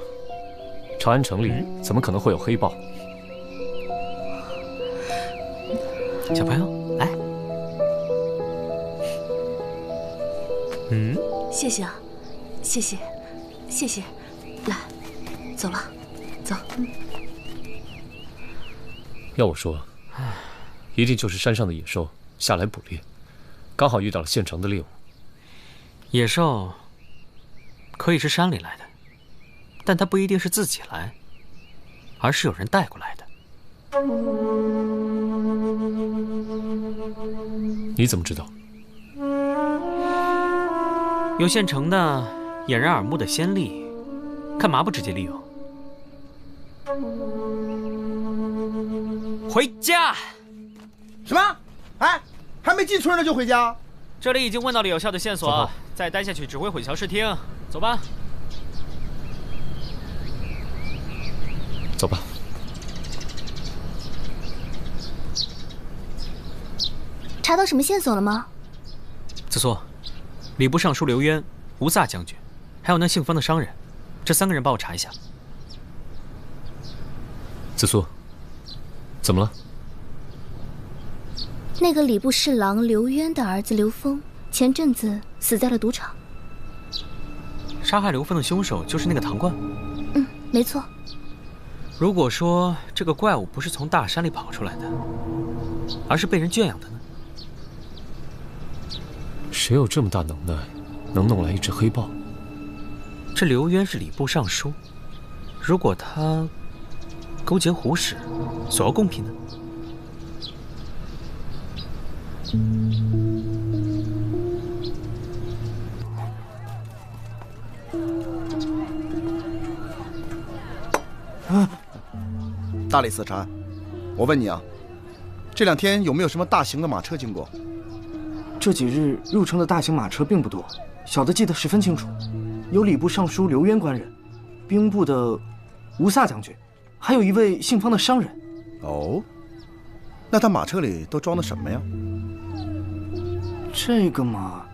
长安城里怎么可能会有黑豹？小朋友，来。谢谢啊，谢谢，谢谢。来，走了，走。要我说，一定就是山上的野兽下来捕猎，刚好遇到了县城的猎物。野兽可以是山里来的，但它不一定是自己来，而是有人带过来的。你怎么知道？有现成的掩人耳目的先例，干嘛不直接利用？回家。什么？哎，还没进村呢就回家？这里已经问到了有效的线索，再待下去只会混淆视听。走吧。走吧。查到什么线索了吗？子苏，礼部尚书刘渊、吴萨将军，还有那姓方的商人，这3个人帮我查一下。子苏，怎么了？那个礼部侍郎刘渊的儿子刘峰，前阵子死在了赌场。杀害刘峰的凶手就是那个唐冠？没错。如果说这个怪物不是从大山里跑出来的，而是被人圈养的呢？谁有这么大能耐，能弄来一只黑豹？这刘渊是礼部尚书，如果他勾结胡使，索要贡品呢？大理寺查，我问你啊，这2天有没有什么大型的马车经过？这几日入城的大型马车并不多，小的记得十分清楚，有礼部尚书刘渊官人，兵部的吴萨将军，还有一位姓方的商人。哦，那他马车里都装的什么呀？这个嘛，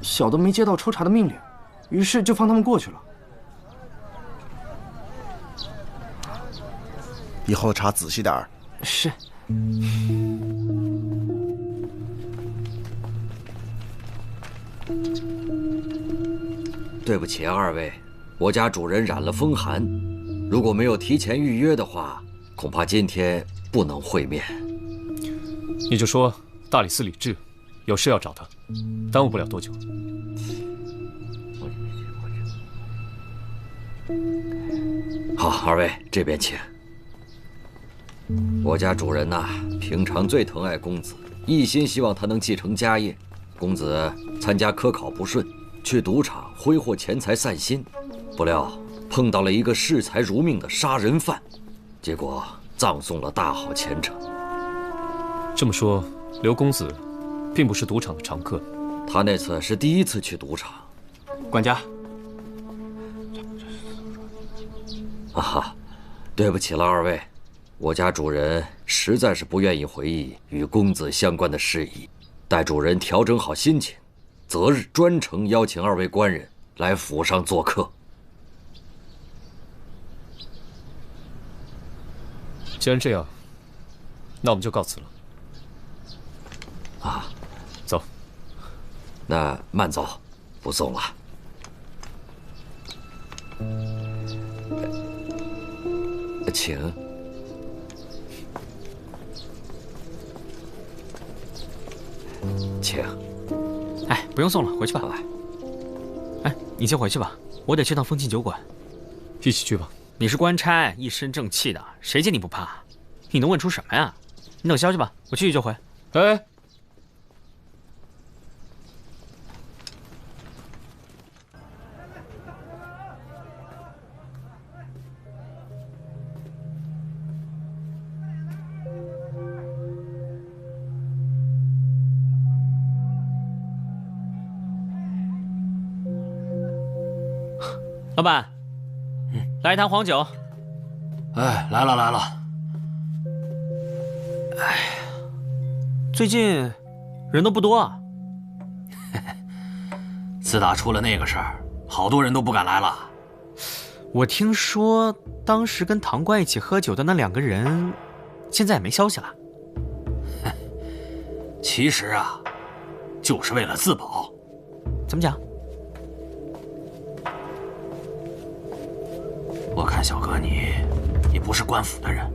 小的没接到抽查的命令，于是就放他们过去了。以后查仔细点儿。是。对不起啊，2位，我家主人染了风寒，如果没有提前预约的话，恐怕今天不能会面。你就说大理寺李治有事要找他，耽误不了多久。好，2位这边请。我家主人呐，平常最疼爱公子，一心希望他能继承家业。公子参加科考不顺，去赌场挥霍钱财散心，不料碰到了一个视财如命的杀人犯，结果葬送了大好前程。这么说，刘公子并不是赌场的常客。他那次是第1次去赌场。管家。啊哈，对不起了2位，我家主人实在是不愿意回忆与公子相关的事宜，待主人调整好心情，择日专程邀请2位官人来府上做客。既然这样，那我们就告辞了。啊，走。那慢走，不送了。请。请。哎，不用送了，回去吧。哎，你先回去吧，我得去趟风信酒馆。一起去吧。你是官差，一身正气的，谁见你不怕？你能问出什么呀？你等消息吧，我去就回。哎。老板，来一坛黄酒。哎，来了来了。哎呀，最近人都不多啊。自打出了那个事儿，好多人都不敢来了。我听说当时跟唐冠一起喝酒的那2个人，现在也没消息了。其实啊，就是为了自保。怎么讲？我看小哥你不是官府的人，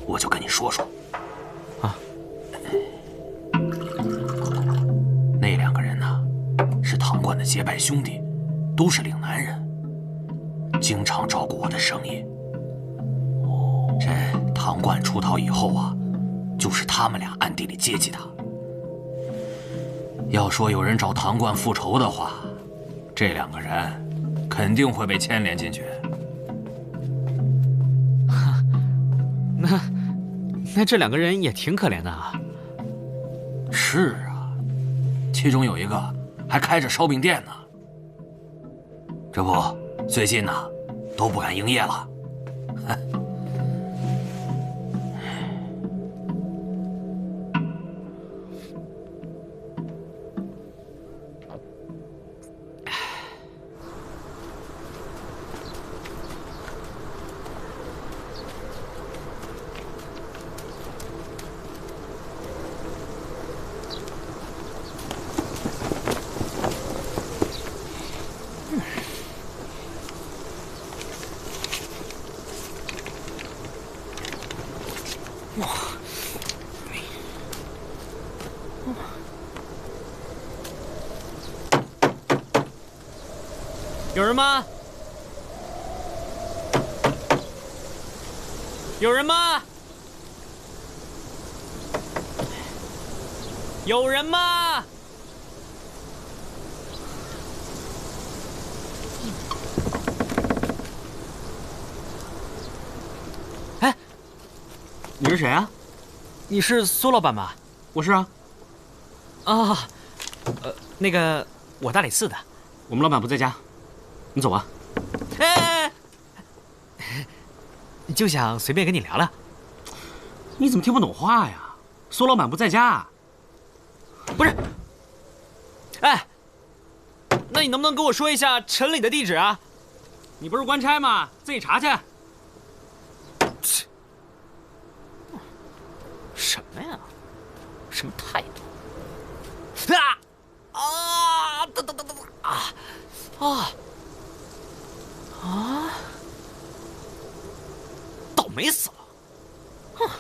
我就跟你说说。啊，那2个人呢，是唐冠的结拜兄弟，都是岭南人，经常照顾我的生意。这唐冠出逃以后啊，就是他们俩暗地里接济他。要说有人找唐冠复仇的话，这2个人肯定会被牵连进去。那这2个人也挺可怜的啊。是啊，其中有一个还开着烧饼店呢。这不，最近呢，都不敢营业了。有人吗？有人吗？有人吗？哎，你是谁啊？你是苏老板吧？我是啊。啊，那个我大理寺的。我们老板不在家，你走吧。哎，就想随便跟你聊聊。你怎么听不懂话呀？苏老板不在家。不是。哎，那你能不能给我说一下城里的地址啊？你不是官差吗？自己查去。什么呀？什么态度？啊！等啊！啊！啊！倒霉死了！哼！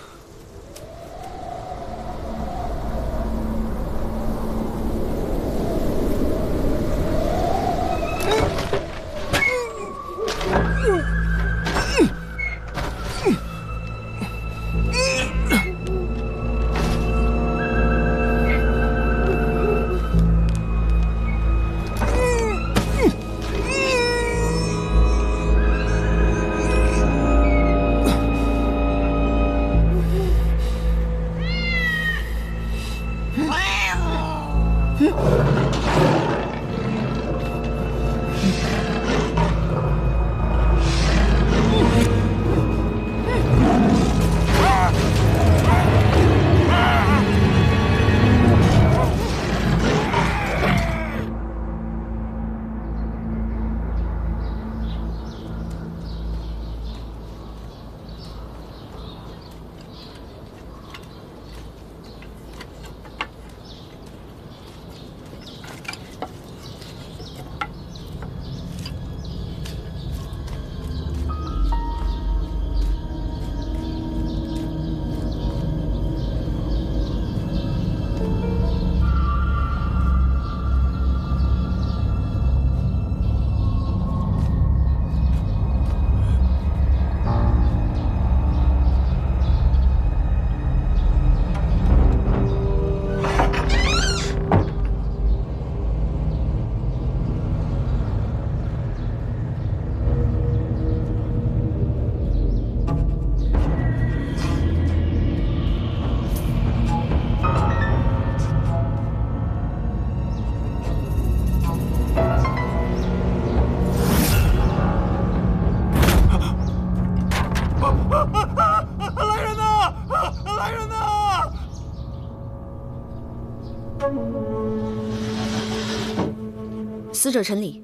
死者陈礼，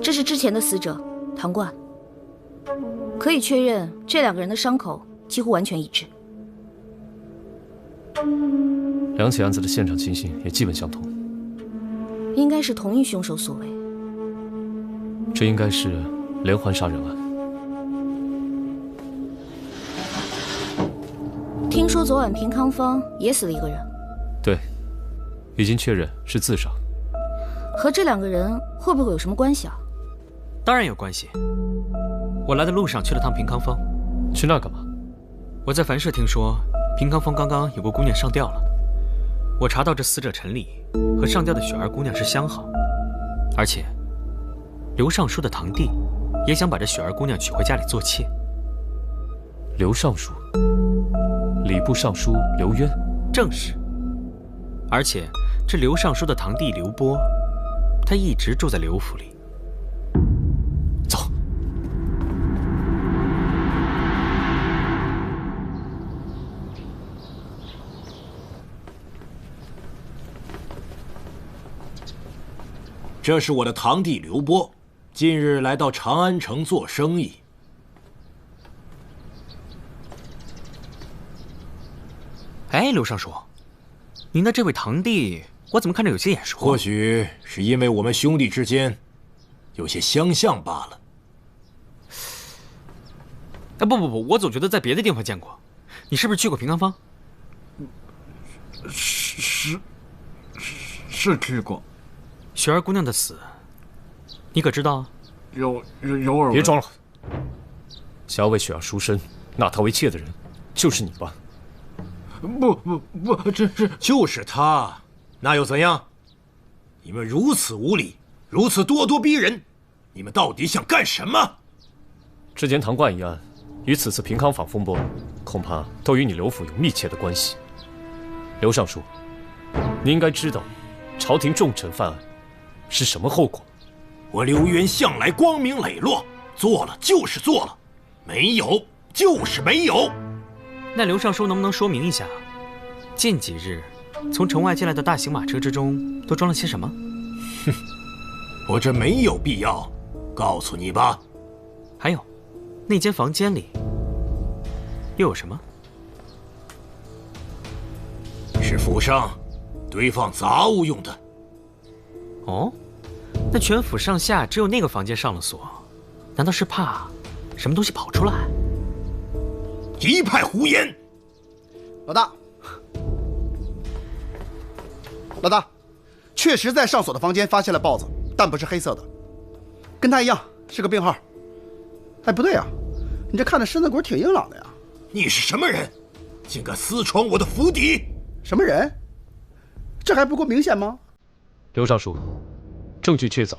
这是之前的死者唐冠，可以确认这两个人的伤口几乎完全一致。两起案子的现场情形也基本相同，应该是同一凶手所为。这应该是连环杀人案。听说昨晚平康坊也死了一个人，对，已经确认是自杀。和这两个人会不会有什么关系啊？当然有关系。我来的路上去了趟平康坊。去那干嘛？我在樊社听说平康坊刚刚有个姑娘上吊了。我查到这死者陈礼和上吊的雪儿姑娘是相好，而且刘尚书的堂弟也想把这雪儿姑娘娶回家里做妾。刘尚书，礼部尚书刘渊，正是。而且这刘尚书的堂弟刘波，他一直住在刘府里。走。这是我的堂弟刘波，近日来到长安城做生意。哎，刘尚书，您的这位堂弟，我怎么看着有些眼熟？或许是因为我们兄弟之间有些相像罢了。哎，不，我总觉得在别的地方见过。你是不是去过平康坊？是去过。雪儿姑娘的死，你可知道啊？有耳闻。别装了，想要为雪儿赎身，纳她为妾的人，就是你吧？不，这就是他，那又怎样？你们如此无礼，如此咄咄逼人，你们到底想干什么？之前唐冠一案与此次平康坊风波，恐怕都与你刘府有密切的关系。刘尚书，你应该知道，朝廷重臣犯案是什么后果。我刘渊向来光明磊落，做了就是做了，没有就是没有。那刘尚书能不能说明一下，近几日从城外进来的大型马车之中都装了些什么？哼，我这没有必要告诉你吧。还有，那间房间里又有什么？是府上堆放杂物用的。哦，那全府上下只有那个房间上了锁，难道是怕什么东西跑出来？一派胡言！老大，确实在上锁的房间发现了豹子，但不是黑色的，跟他一样是个病号。哎，不对啊，你这看着身子骨挺硬朗的呀。你是什么人，竟敢私闯我的府邸？什么人？这还不够明显吗？刘尚书，证据确凿，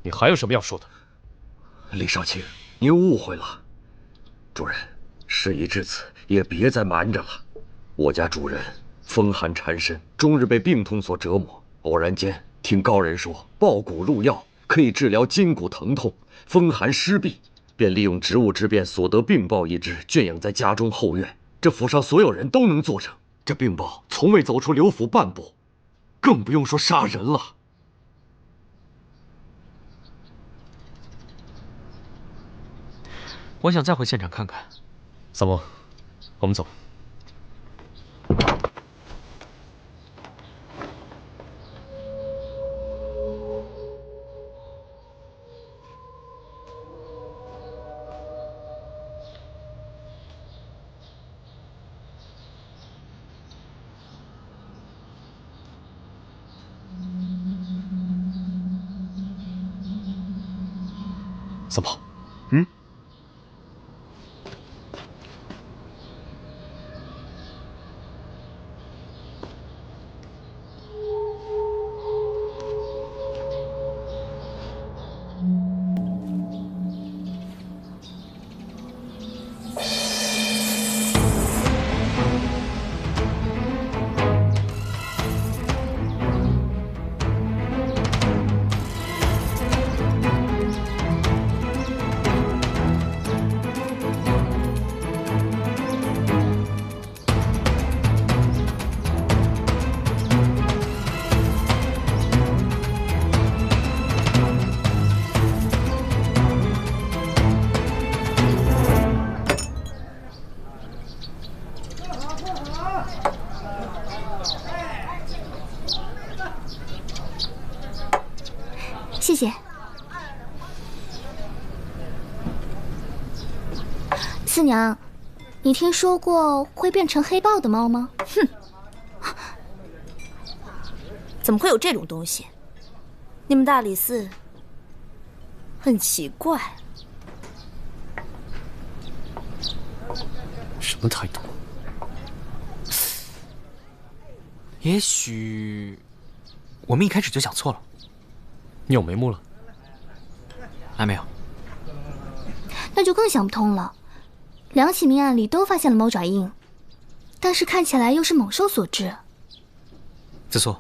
你还有什么要说的？李少卿，您误会了。主人，事已至此，也别再瞒着了。我家主人风寒缠身，终日被病痛所折磨。偶然间听高人说，爆骨入药可以治疗筋骨疼痛、风寒湿痹，便利用职务之便所得病报一支，圈养在家中后院。这府上所有人都能作证，这病报从未走出刘府半步，更不用说杀人了。我想再回现场看看。三毛，我们走。三毛，四娘，你听说过会变成黑豹的猫吗？哼，怎么会有这种东西？你们大理寺很奇怪。什么态度？也许我们一开始就想错了。你有眉目了？还没有。那就更想不通了。2起命案里都发现了猫爪印，但是看起来又是猛兽所致。紫苏，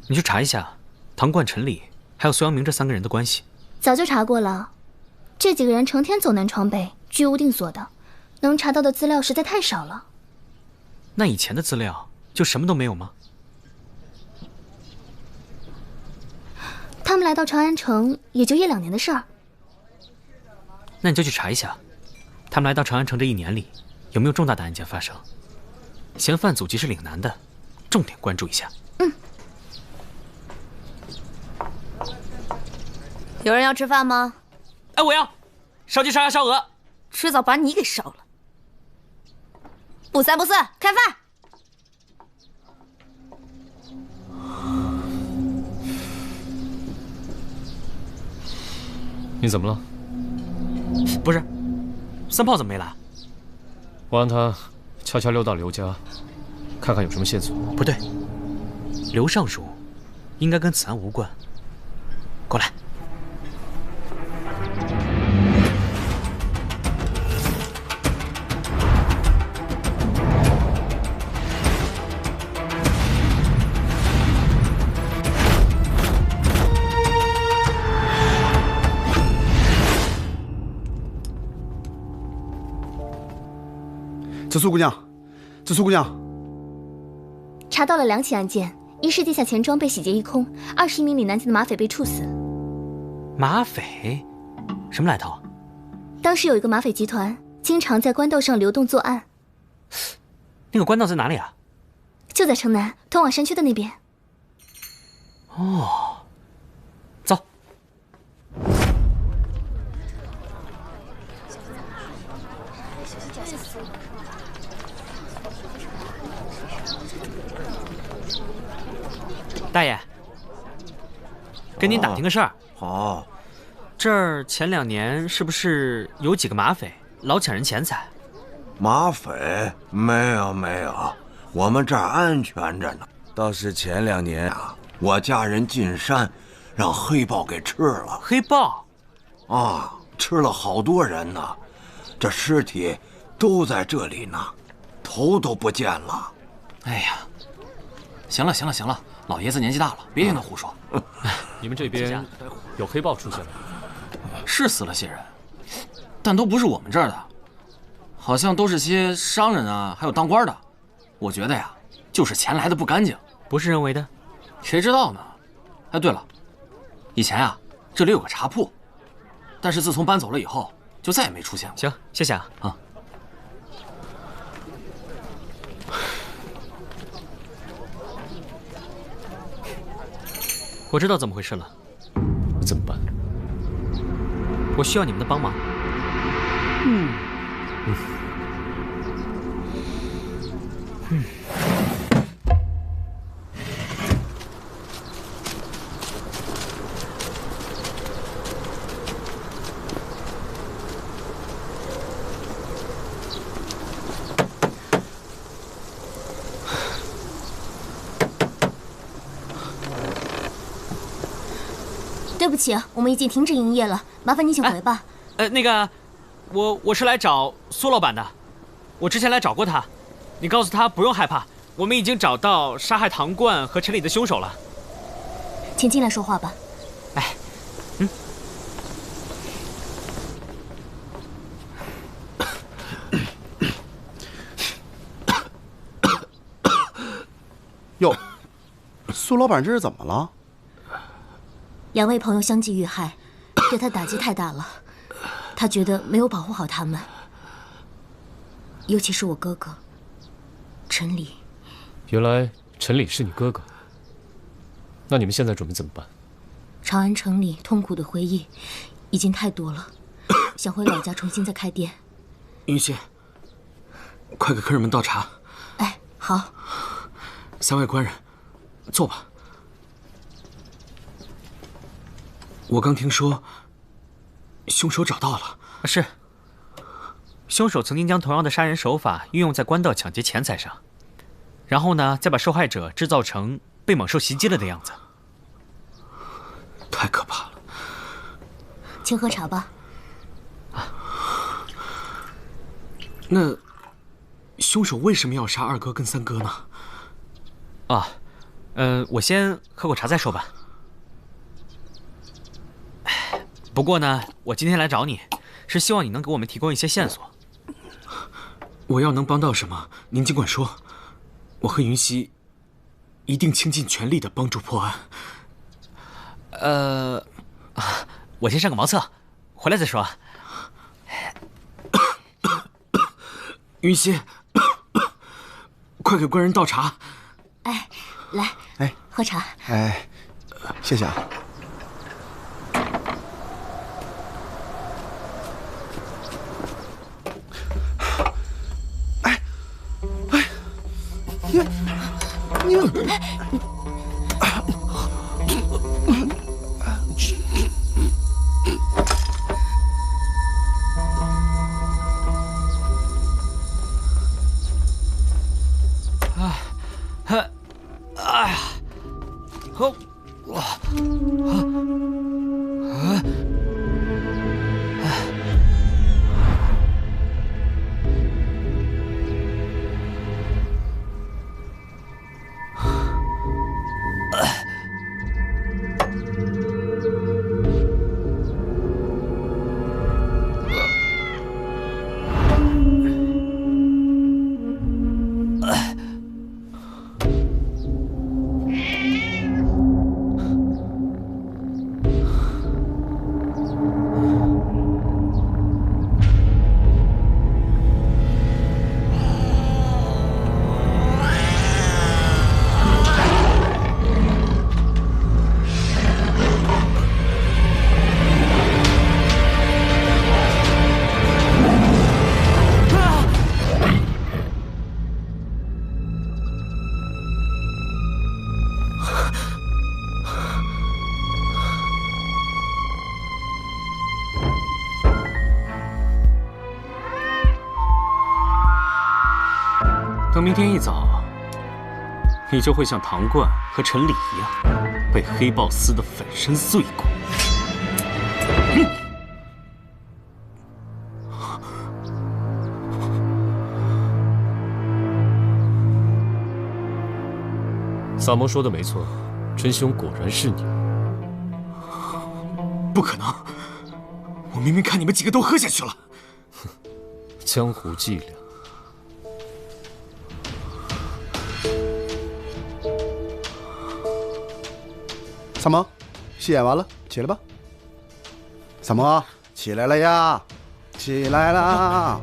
你去查一下唐冠、陈礼还有苏阳明这3个人的关系。早就查过了，这几个人成天走南闯北，居无定所的，能查到的资料实在太少了。那以前的资料就什么都没有吗？他们来到长安城也就1-2年的事儿。那你就去查一下，他们来到长安城这1年里，有没有重大的案件发生？嫌犯祖籍是岭南的，重点关注一下。有人要吃饭吗？哎，我要烧鸡、烧鸭、烧鹅，迟早把你给烧了。不三不四，开饭！你怎么了？不是，三炮怎么没来？我让他悄悄溜到刘家，看看有什么线索。不对，刘尚书应该跟此案无关。过来。紫苏姑娘，紫苏姑娘，查到了2起案件，一是地下钱庄被洗劫一空，2是1名岭南籍的马匪被处死。马匪，什么来头？当时有一个马匪集团，经常在官道上流动作案。那个官道在哪里啊？就在城南，通往山区的那边。哦，走。大爷，跟您打听个事儿。好，这儿前2年是不是有几个马匪老抢人钱财？马匪没有没有，我们这儿安全着呢。倒是前2年啊，我家人进山，让黑豹给吃了。黑豹？啊，吃了好多人呢，这尸体都在这里呢，头都不见了。哎呀，行了行了行了。老爷子年纪大了，别听他胡说。你们这边有黑豹出现了？是死了些人，但都不是我们这儿的，好像都是些商人啊，还有当官的。我觉得呀，就是钱来的不干净，不是人为的，谁知道呢？哎，对了，以前啊，这里有个茶铺，但是自从搬走了以后，就再也没出现过。行，谢谢啊。啊。我知道怎么回事了，怎么办？我需要你们的帮忙。对不起，我们已经停止营业了，麻烦你请回吧。那个，我是来找苏老板的，我之前来找过他，你告诉他不用害怕，我们已经找到杀害唐冠和陈礼的凶手了。请进来说话吧。哎，哟，苏老板这是怎么了？2位朋友相继遇害，对他打击太大了。他觉得没有保护好他们，尤其是我哥哥陈礼。原来陈礼是你哥哥，那你们现在准备怎么办？长安城里痛苦的回忆已经太多了，想回老家重新再开店。云溪，快给客人们倒茶。哎，好。三位官人，坐吧。我刚听说，凶手找到了。是。凶手曾经将同样的杀人手法运用在官道抢劫钱财上，然后呢，再把受害者制造成被猛兽袭击了的样子。太可怕了。请喝茶吧。那凶手为什么要杀二哥跟三哥呢？啊，我先喝口茶再说吧。不过呢，我今天来找你，是希望你能给我们提供一些线索。我要能帮到什么，您尽管说。我和云溪一定倾尽全力的帮助破案。我先上个茅厕，回来再说。云溪，快给官人倒茶。哎，来，哎，喝茶。哎，谢谢啊。等明天一早，你就会像唐冠和陈礼一样，被黑豹撕得粉身碎骨。萨摩说的没错，真凶果然是你。不可能！我明明看你们几个都喝下去了。江湖伎俩。萨摩，戏演完了，起来吧。萨摩，起来了呀，起来啦！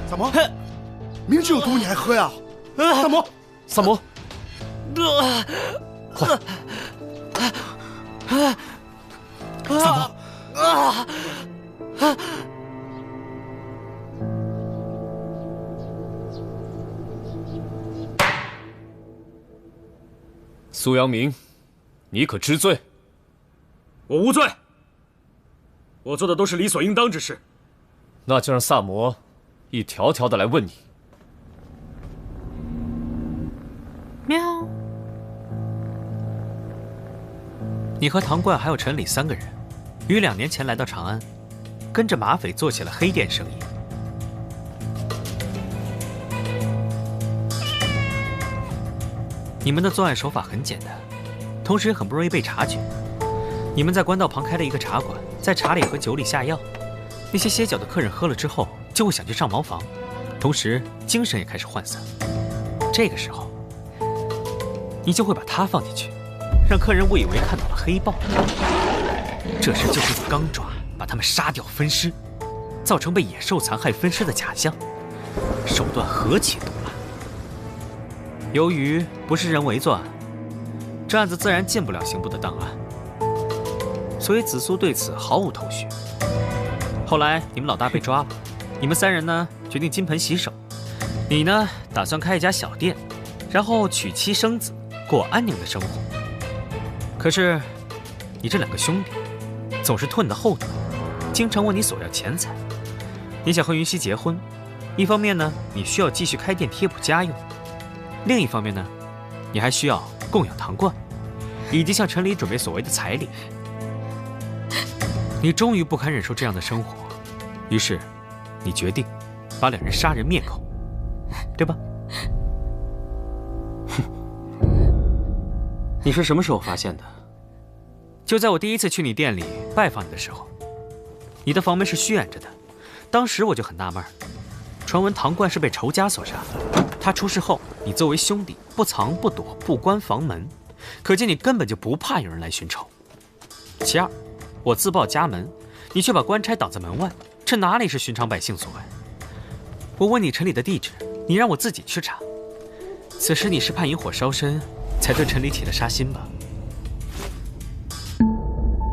萨摩，明知有毒你还喝呀？萨摩，萨摩，快！萨摩，苏阳明，你可知罪？我无罪，我做的都是理所应当之事。那就让萨摩一条条的来问你。喵。你和唐冠还有陈礼3个人，于2年前来到长安，跟着马匪做起了黑店生意。你们的作案手法很简单，同时也很不容易被察觉。你们在官道旁开了一个茶馆，在茶里和酒里下药，那些歇脚的客人喝了之后就会想去上茅房，同时精神也开始涣散。这个时候，你就会把他放进去，让客人误以为看到了黑豹。这时就会用钢爪把他们杀掉分尸，造成被野兽残害分尸的假象，手段何其毒辣。由于不是人为作案，这案子自然进不了刑部的档案。所以紫苏对此毫无头绪。后来你们老大被抓了，你们3人呢决定金盆洗手。你呢打算开一家小店，然后娶妻生子，过安宁的生活。可是你这2个兄弟总是拖你的后腿，经常问你索要钱财。你想和云溪结婚，一方面呢你需要继续开店贴补家用，另一方面呢你还需要供养唐冠，以及向陈离准备所谓的彩礼。你终于不堪忍受这样的生活，于是你决定把2人杀人灭口，对吧？你是什么时候发现的？就在我第一次去你店里拜访你的时候，你的房门是虚掩着的。当时我就很纳闷，传闻唐冠是被仇家所杀，他出事后，你作为兄弟不藏不躲，不关房门，可见你根本就不怕有人来寻仇。其二，我自报家门，你却把官差挡在门外，这哪里是寻常百姓所为？我问你陈里的地址，你让我自己去查。此时你是怕引火烧身，才对陈离起了杀心吧？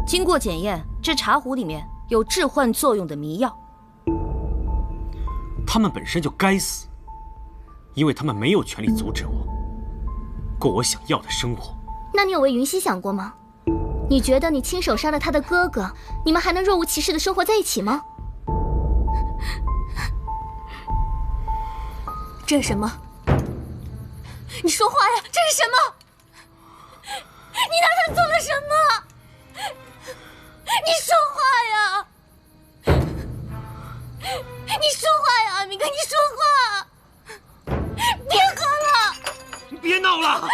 经过检验，这茶壶里面有致幻作用的迷药。他们本身就该死，因为他们没有权利阻止我过我想要的生活。那你有为云溪想过吗？你觉得你亲手杀了他的哥哥，你们还能若无其事的生活在一起吗？这是什么？你说话呀！这是什么？你拿他做了什么？你说话呀！你说话呀，阿明哥，你说话！别喝了！别闹了！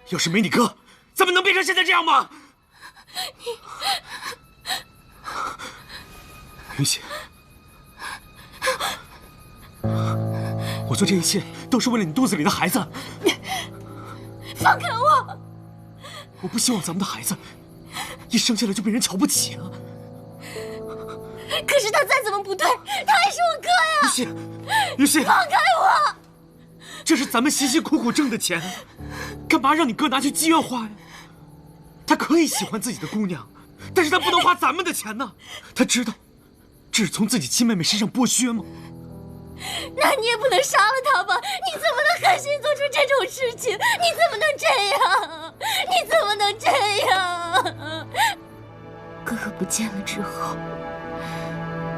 要是没你哥，咱们能变成现在这样吗？云溪，我做这一切都是为了你肚子里的孩子。放开我！我不希望咱们的孩子一生下来就被人瞧不起啊！可是他再怎么不对，他还是我哥呀！云溪，云溪，放开我！这是咱们辛辛苦苦挣的钱，干嘛让你哥拿去妓院花呀？他可以喜欢自己的姑娘，但是他不能花咱们的钱呢。他知道这是从自己亲妹妹身上剥削吗？那你也不能杀了他吧？你怎么能狠心做出这种事情？你怎么能这样？你怎么能这样？哥哥不见了之后，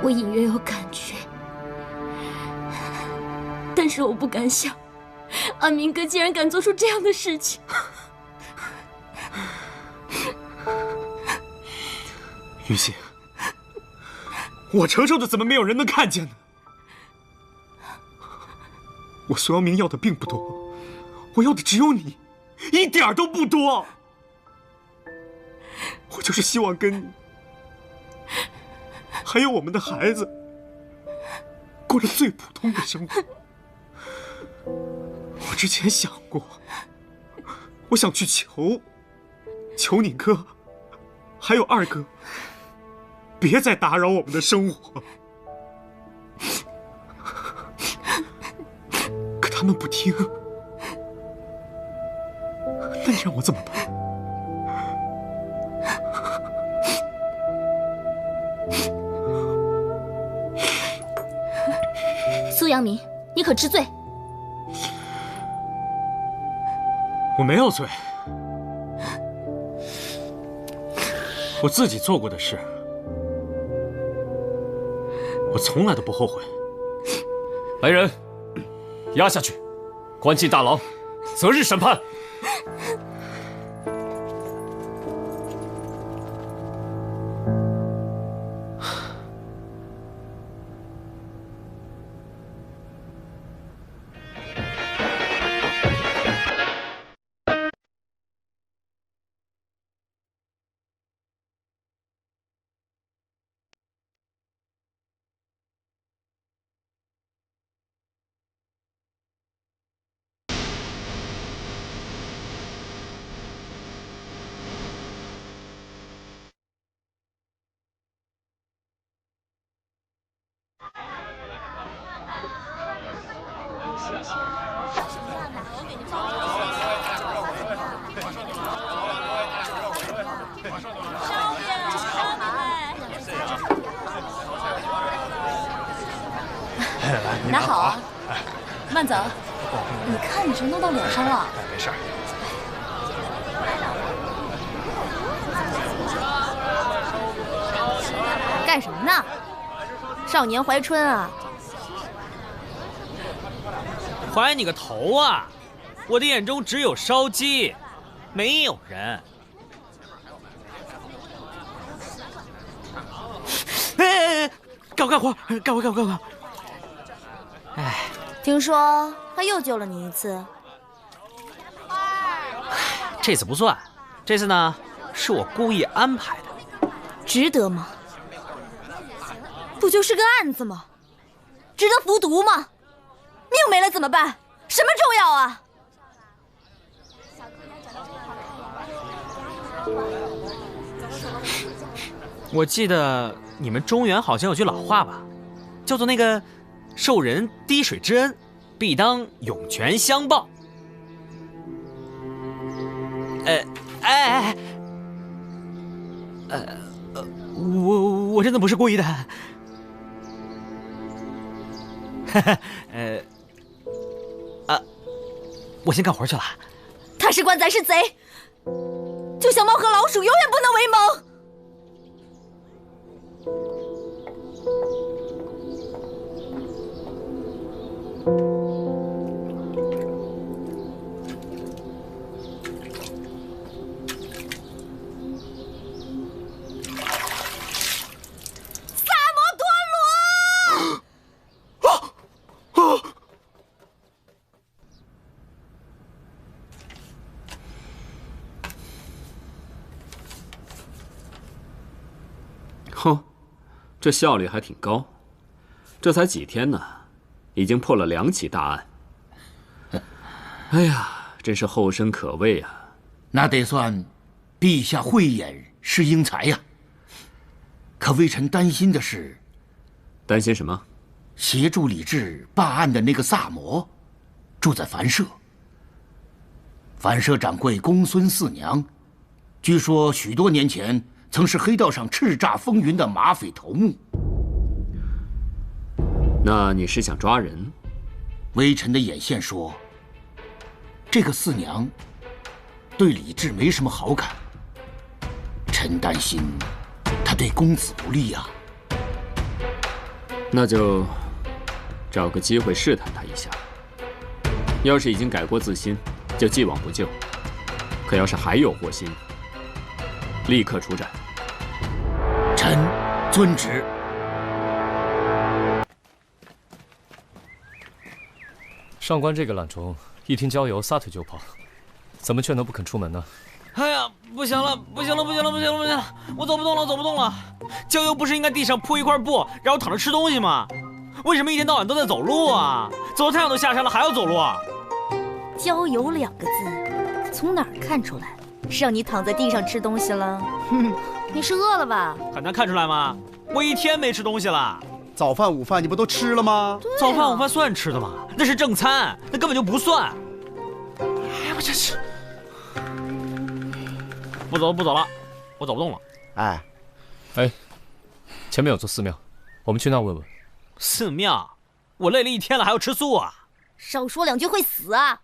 我隐约有感觉，但是我不敢想，阿明哥竟然敢做出这样的事情。云溪，我承受的怎么没有人能看见呢？我苏阳明要的并不多，我要的只有你，一点都不多。我就是希望跟你，还有我们的孩子，过着最普通的生活。我之前想过，我想去求你哥，还有二哥，别再打扰我们的生活。可他们不听，那你让我怎么办？苏阳明，你可知罪？我没有罪，我自己做过的事，我从来都不后悔。来人，押下去，关进大牢，择日审判。来，拿好啊！慢走。你看你这弄到脸上了。没事。干什么呢？少年怀春啊！怀你个头啊！我的眼中只有烧鸡，没有人。哎，干活！哎，听说他又救了你一次。这次不算，这次呢是我故意安排的。值得吗？不就是个案子吗？值得服毒吗？命没了怎么办？什么重要啊？我记得你们中原好像有句老话吧，叫做那个“受人滴水之恩，必当涌泉相报”。我真的不是故意的。我先干活去了。他是官，咱是贼，就像猫和老鼠，永远不能为盟。哼，这效率还挺高，这才几天呢，已经破了2起大案。哎呀，真是后生可畏啊！那得算陛下慧眼识英才呀。可微臣担心的是，担心什么？协助李治办案的那个萨摩，住在樊舍。樊舍掌柜公孙四娘，据说许多年前曾是黑道上叱咤风云的马匪头目。那你是想抓人？微臣的眼线说，这个四娘对李治没什么好感，臣担心她对公子不利呀。那就找个机会试探他一下。要是已经改过自新，就既往不咎；可要是还有祸心，立刻出斩。臣遵旨。上官这个懒虫，一听郊游撒腿就跑，怎么劝都不肯出门呢？哎呀，不行了，不行了，我走不动了！郊游不是应该地上铺一块布，然后躺着吃东西吗？为什么一天到晚都在走路啊？走到太阳都下山了还要走路啊？郊游2个字，从哪儿看出来是让你躺在地上吃东西了？你是饿了吧？很难看出来吗？我一天没吃东西了。早饭、午饭你不都吃了吗？早饭、午饭算吃的吗？那是正餐，那根本就不算。哎呀，我真是不走了，我走不动了。哎，前面有座寺庙，我们去那问问。寺庙？我累了一天了，还要吃素啊？少说2句会死啊！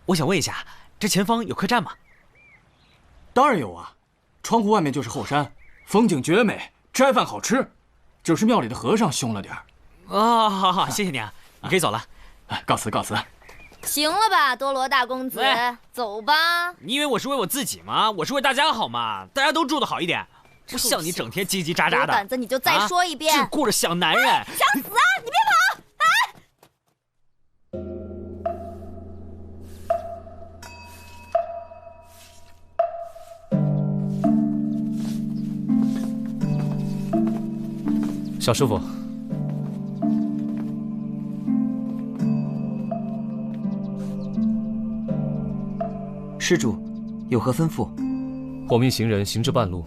我想问一下，这前方有客栈吗？当然有啊，窗户外面就是后山，风景绝美，斋饭好吃，就是庙里的和尚凶了点儿。好，谢谢你啊，你可以走了。告辞。行了吧，多罗大公子，走吧。你以为我是为我自己吗？我是为大家好嘛，大家都住得好一点。不像你整天叽叽喳喳的。有胆子你就再说一遍。只顾着想男人。想死啊！你别跑！小师傅，施主有何吩咐？我们一行人行至半路，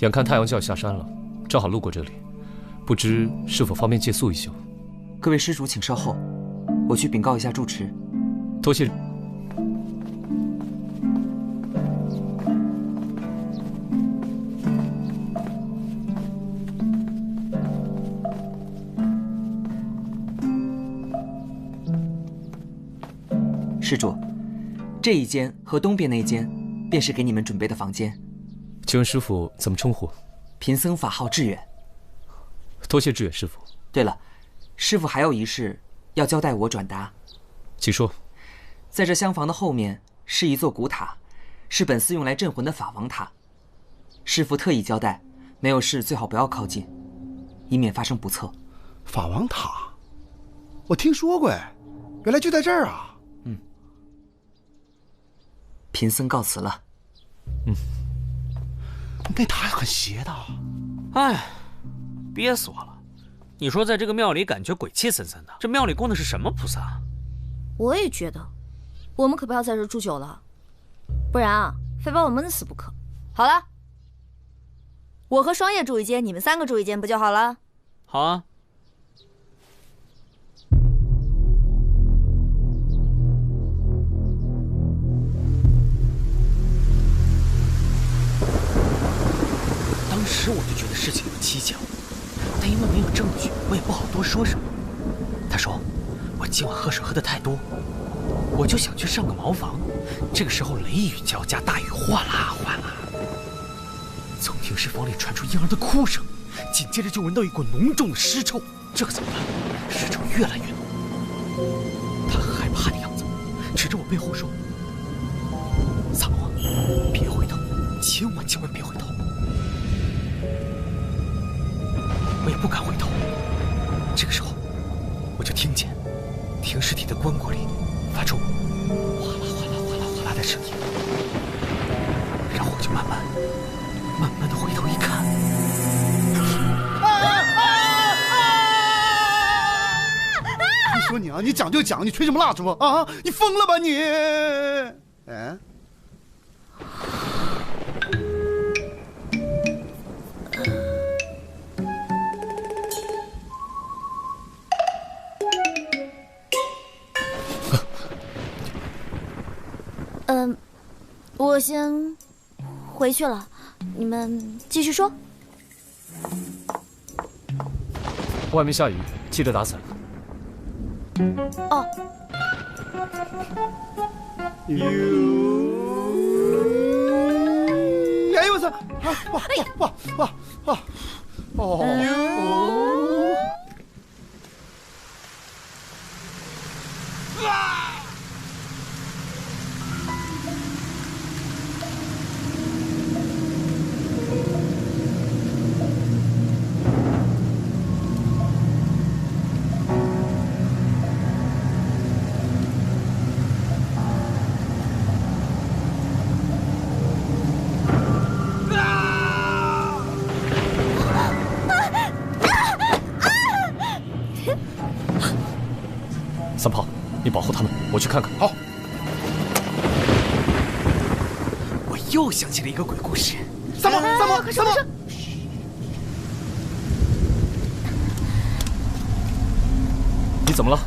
眼看太阳就要下山了，正好路过这里，不知是否方便借宿一宿？各位施主请稍后，我去禀告一下住持。多谢。施主，这一间和东边那间，便是给你们准备的房间。请问师傅怎么称呼？贫僧法号志远。多谢志远师傅。对了，师傅还有一事要交代我转达。请说。在这厢房的后面是一座古塔，是本寺用来镇魂的法王塔。师傅特意交代，没有事最好不要靠近，以免发生不测。法王塔，我听说过哎，原来就在这儿啊。贫僧告辞了。那塔很邪的。哎，憋死我了！你说在这个庙里感觉鬼气森森的，这庙里供的是什么菩萨？我也觉得，我们可不要在这住久了，不然啊，非把我闷死不可。好了，我和双叶住一间，你们3个住一间，不就好了？好啊。当时我就觉得事情有蹊跷，但因为没有证据，我也不好多说什么。他说我今晚喝水喝得太多，我就想去上个茅房。这个时候雷雨交加，大雨哗啦哗啦，从停尸房里传出婴儿的哭声，紧接着就闻到一股浓重的尸臭。这可怎么办？尸臭越来越浓。他很害怕的样子，指着我背后说：“萨摩，别回头，千万别回头。”我也不敢回头。这个时候，我就听见停尸体的棺椁里发出哗啦哗啦哗啦哗啦的声音，然后我就慢慢的回头一看，你说你啊，你讲就讲，你吹什么蜡烛啊？你疯了吧你？哎。我先回去了，你们继续说。外面下雨，记得打伞。哦。哎呦我操！哇！哦。三炮，你保护他们，我去看看。好。我又想起了一个鬼故事。三炮！你怎么了？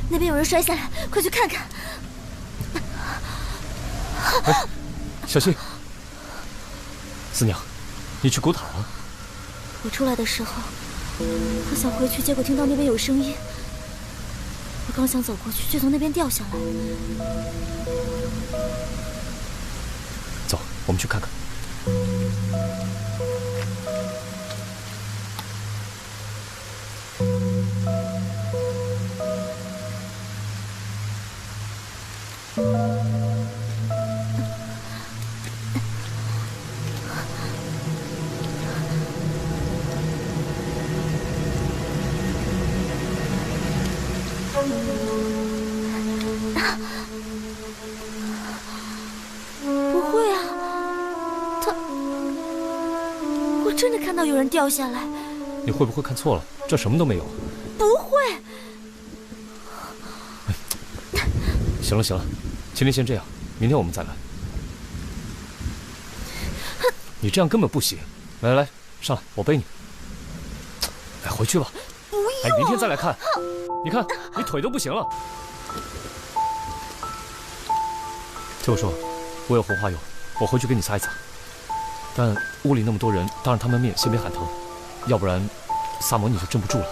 那边有人摔下来，快去看看。哎，小心！四娘，你去古塔啊？我出来的时候，我想回去，结果听到那边有声音。我刚想走过去，却从那边掉下来。走，我们去看看。不会啊，我真的看到有人掉下来。你会不会看错了？这什么都没有。不会。行了，今天先这样，明天我们再来。你这样根本不行。来，上来，我背你。哎，回去吧。不要。哎，明天再来看。你看，你腿都不行了。听我说，我有红花油，我回去给你擦一擦。但屋里那么多人，当着他们面先别喊疼，要不然萨摩你就镇不住了。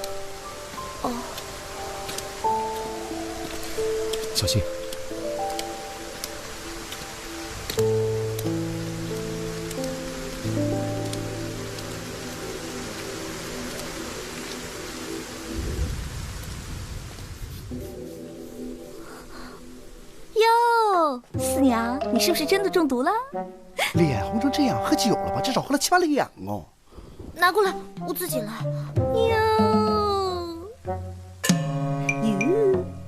哦。小心。你是不是真的中毒了？脸红成这样，喝酒了吧？至少喝了7、8两哦。拿过来，我自己来。哟，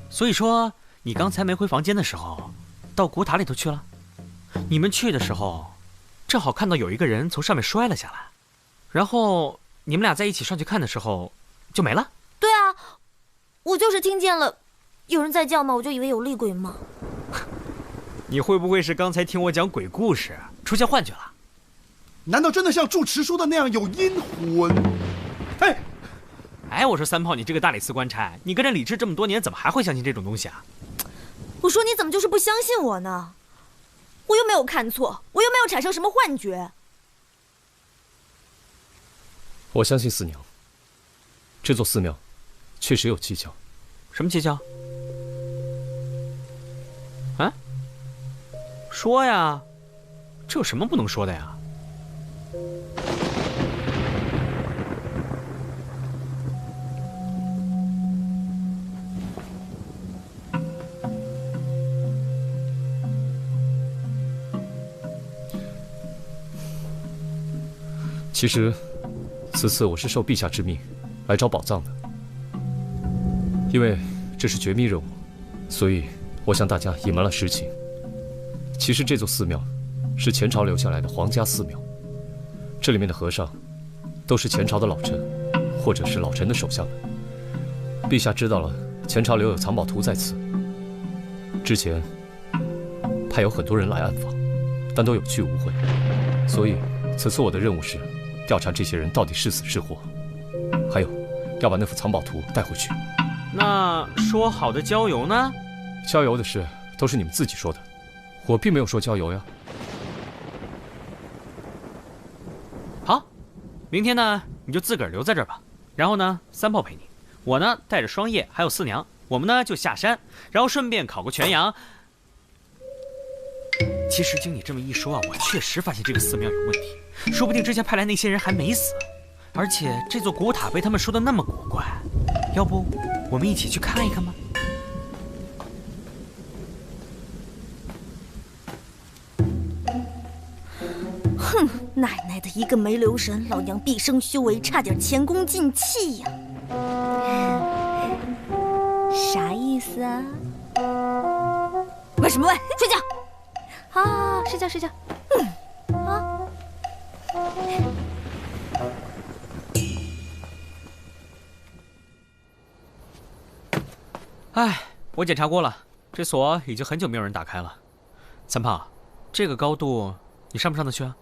所以说，你刚才没回房间的时候，到古塔里头去了。你们去的时候，正好看到有一个人从上面摔了下来，然后你们俩在一起上去看的时候，就没了。对啊，我就是听见了有人在叫嘛，我就以为有厉鬼嘛。你会不会是刚才听我讲鬼故事出现幻觉了？难道真的像住持说的那样有阴魂？哎，我说三炮，你这个大理寺官差，你跟着李治这么多年，怎么还会相信这种东西啊？我说你怎么就是不相信我呢？我又没有看错，我又没有产生什么幻觉。我相信四娘，这座寺庙确实有蹊跷。什么蹊跷？啊？说呀，这有什么不能说的呀？其实，此次我是受陛下之命来找宝藏的，因为这是绝密任务，所以我向大家隐瞒了实情。其实这座寺庙是前朝留下来的皇家寺庙，这里面的和尚都是前朝的老臣，或者是老臣的手下们。陛下知道了前朝留有藏宝图在此，之前派有很多人来暗访，但都有去无回，所以此次我的任务是调查这些人到底是死是活，还有要把那幅藏宝图带回去。那说好的郊游呢？郊游的事都是你们自己说的，我并没有说郊游呀。好，明天呢你就自个儿留在这儿吧，然后呢三炮陪你，我呢带着双叶还有四娘，我们呢就下山，然后顺便烤个全羊。其实经你这么一说啊，我确实发现这个寺庙有问题，说不定之前派来那些人还没死，而且这座古塔被他们说的那么古怪，要不我们一起去看一看吧？哼，奶奶的一个没留神，老娘毕生修为差点前功尽弃呀！啥意思啊？问什么问？睡觉。啊，睡觉睡觉。啊。哎，我检查过了，这锁已经很久没有人打开了。三胖，这个高度你上不上得去啊？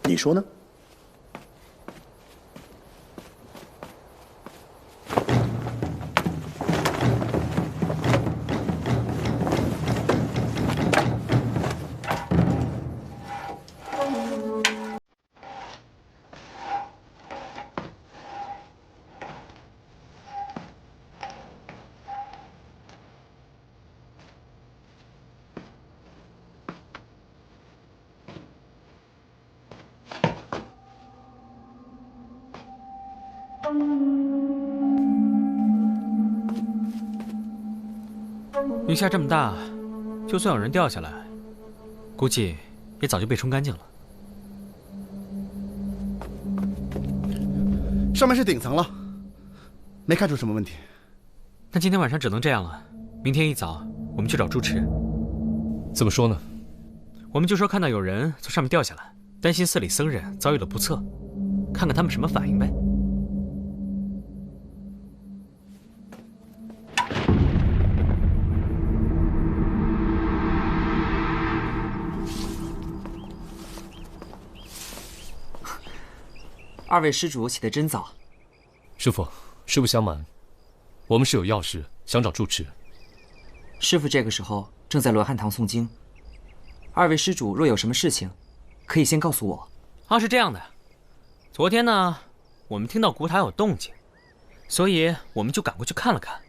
你说呢？云下这么大，就算有人掉下来，估计也早就被冲干净了。上面是顶层了，没看出什么问题。那今天晚上只能这样了，明天一早我们去找住持。怎么说呢？我们就说看到有人从上面掉下来，担心寺里僧人遭遇了不测，看看他们什么反应呗。二位施主起得真早。师父，实不相瞒，我们是有要事想找住持。师父这个时候正在罗汉堂诵经，二位施主若有什么事情，可以先告诉我。是这样的，昨天呢，我们听到古塔有动静，所以我们就赶过去看了看，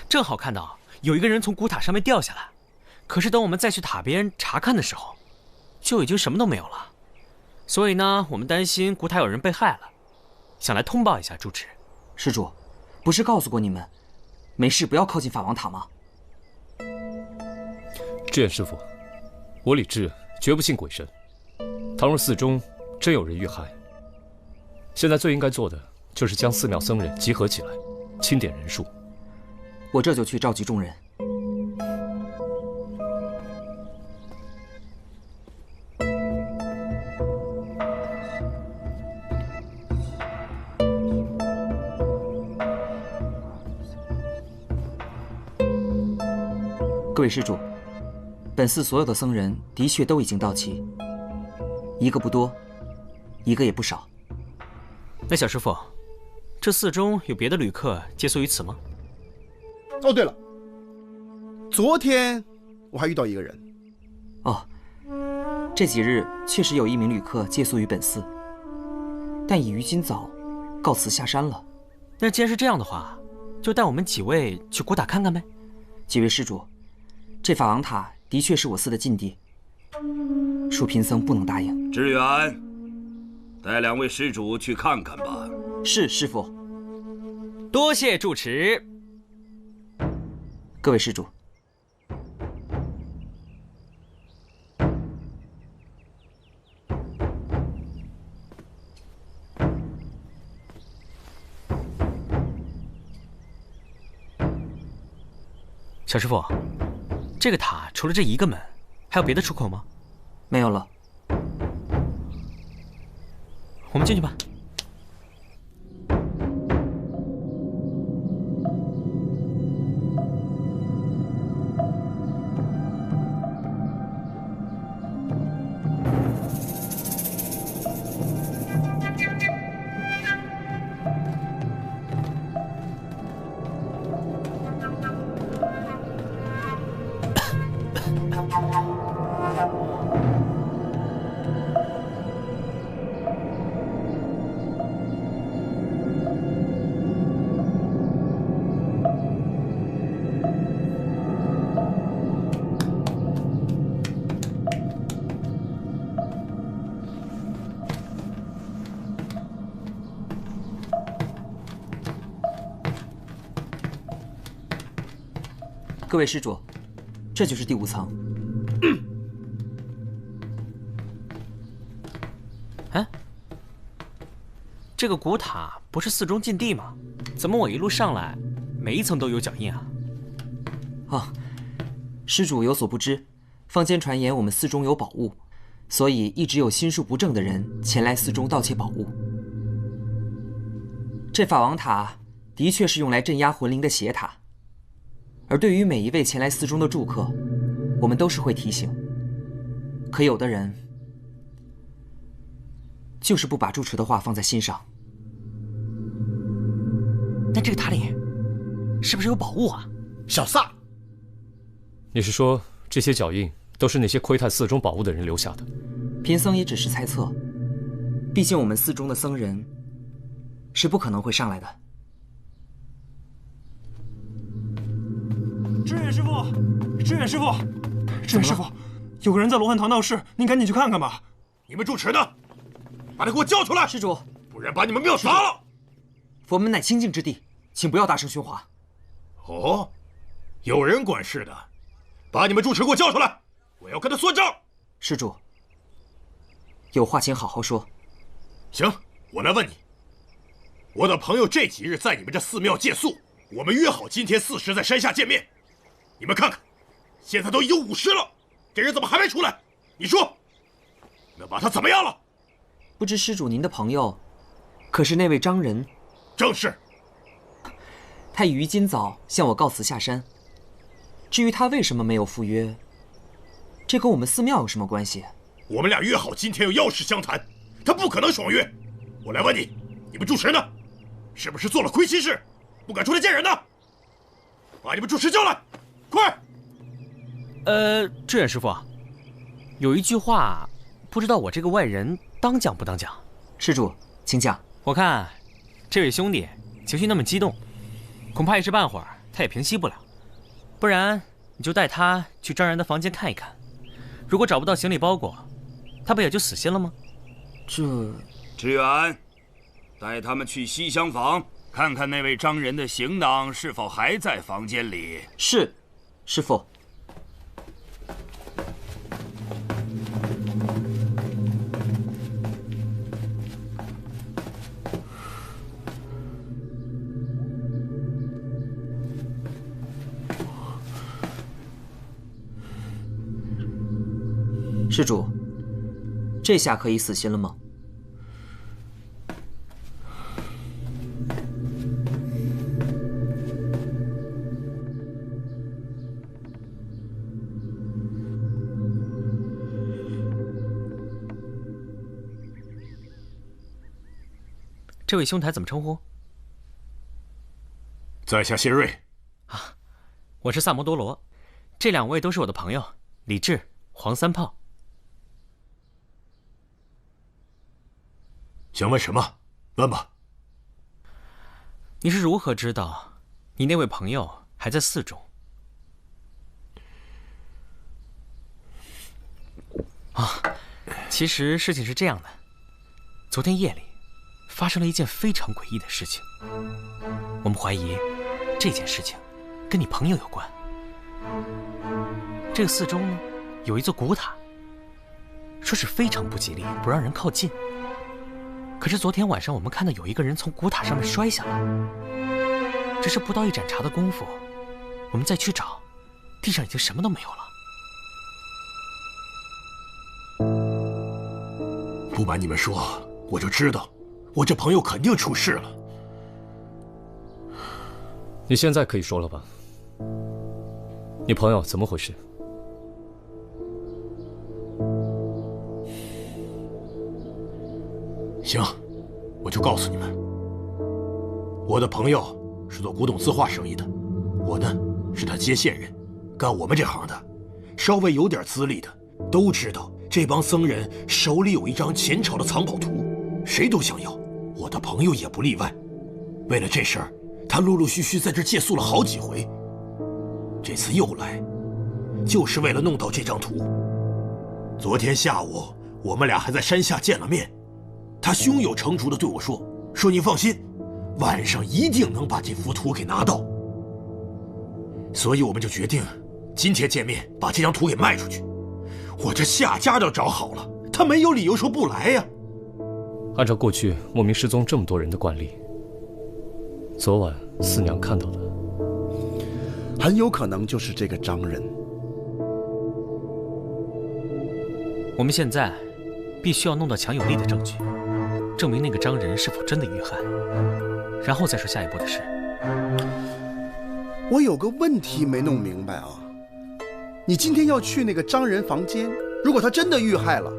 正好看到有一个人从古塔上面掉下来，可是等我们再去塔边查看的时候，就已经什么都没有了。所以呢，我们担心古塔有人被害了，想来通报一下住持。施主，不是告诉过你们，没事不要靠近法王塔吗？志远师傅，我李治绝不信鬼神。倘若寺中真有人遇害，现在最应该做的就是将寺庙僧人集合起来，清点人数。我这就去召集众人。各位施主，本寺所有的僧人的确都已经到齐，一个不多，一个也不少。那小师傅，这寺中有别的旅客借宿于此吗？哦，对了，昨天我还遇到一个人。哦，这几日确实有一名旅客借宿于本寺，但已于今早告辞下山了。那既然是这样的话，就带我们几位去古塔看看呗。几位施主，这法王塔的确是我寺的禁地，恕贫僧不能答应。志远，带2位施主去看看吧。是，师父。多谢住持。各位施主，小师傅，这个塔除了这一个门，还有别的出口吗？没有了。我们进去吧。各位施主，这就是第5层。哎，这个古塔不是寺中禁地吗？怎么我一路上来，每一层都有脚印啊？哦，施主有所不知，坊间传言我们寺中有宝物，所以一直有心术不正的人前来寺中盗窃宝物。这法王塔的确是用来镇压魂灵的邪塔。而对于每一位前来寺中的住客，我们都是会提醒。可有的人就是不把住持的话放在心上。那这个塔里是不是有宝物啊？小撒，你是说这些脚印都是那些窥探寺中宝物的人留下的？贫僧也只是猜测，毕竟我们寺中的僧人是不可能会上来的。志远师傅，志远师傅，志远师傅，有个人在罗汉堂闹事，您赶紧去看看吧。你们住持呢？把他给我叫出来！施主，不然把你们庙杀了！佛门乃清净之地，请不要大声喧哗。哦，有人管事的，把你们住持给我叫出来，我要跟他算账。施主，有话请好好说。行，我来问你，我的朋友这几日在你们这寺庙借宿，我们约好今天4时在山下见面。你们看看，现在都已经5时了，这人怎么还没出来？你说，那把他怎么样了？不知施主您的朋友，可是那位张仁？正是。他已于今早向我告辞下山。至于他为什么没有赴约，这跟我们寺庙有什么关系？我们俩约好今天有要事相谈，他不可能爽约。我来问你，你们住持呢？是不是做了亏心事，不敢出来见人呢？把你们住持叫来，快！志远师傅，有一句话，不知道我这个外人当讲不当讲？施主，请讲。我看这位兄弟情绪那么激动，恐怕一时半会儿他也平息不了。不然你就带他去张然的房间看一看，如果找不到行李包裹，他不也就死心了吗？志远，带他们去西厢房看看那位张仁的行囊是否还在房间里。是，师父。施主，这下可以死心了吗？这位兄台怎么称呼？在下谢瑞。啊，我是萨摩多罗。这2位都是我的朋友，李治、黄三炮。想问什么？问吧。你是如何知道你那位朋友还在寺中？啊，其实事情是这样的，昨天夜里发生了一件非常诡异的事情。我们怀疑这件事情跟你朋友有关。这个寺中呢，有一座古塔，说是非常不吉利，不让人靠近。可是昨天晚上我们看到有一个人从古塔上面摔下来，只是不到1盏茶的功夫，我们再去找，地上已经什么都没有了。不瞒你们说，我就知道我这朋友肯定出事了。你现在可以说了吧？你朋友怎么回事？行，我就告诉你们。我的朋友是做古董字画生意的，我呢是他接线人，干我们这行的，稍微有点资历的都知道，这帮僧人手里有一张前朝的藏宝图，谁都想要，我的朋友也不例外。为了这事儿，他陆陆续续在这借宿了好几回，这次又来，就是为了弄到这张图。昨天下午，我们俩还在山下见了面，他胸有成竹地对我说你放心，晚上一定能把这幅图给拿到。所以我们就决定今天见面，把这张图给卖出去。我这下家都找好了，他没有理由说不来呀。按照过去莫名失踪这么多人的惯例，昨晚四娘看到的，很有可能就是这个张人。我们现在必须要弄到强有力的证据，证明那个张人是否真的遇害，然后再说下一步的事。我有个问题没弄明白啊，你今天要去那个张人房间，如果他真的遇害了，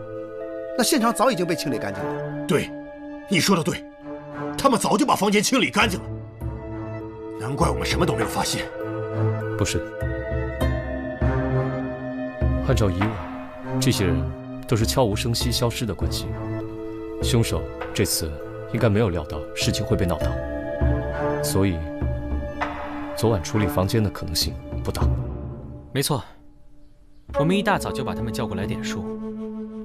那现场早已经被清理干净了。对，你说的对，他们早就把房间清理干净了，难怪我们什么都没有发现。不是，按照以往，这些人都是悄无声息消失的关系，凶手这次应该没有料到事情会被闹大，所以昨晚处理房间的可能性不大。没错，我们一大早就把他们叫过来点数，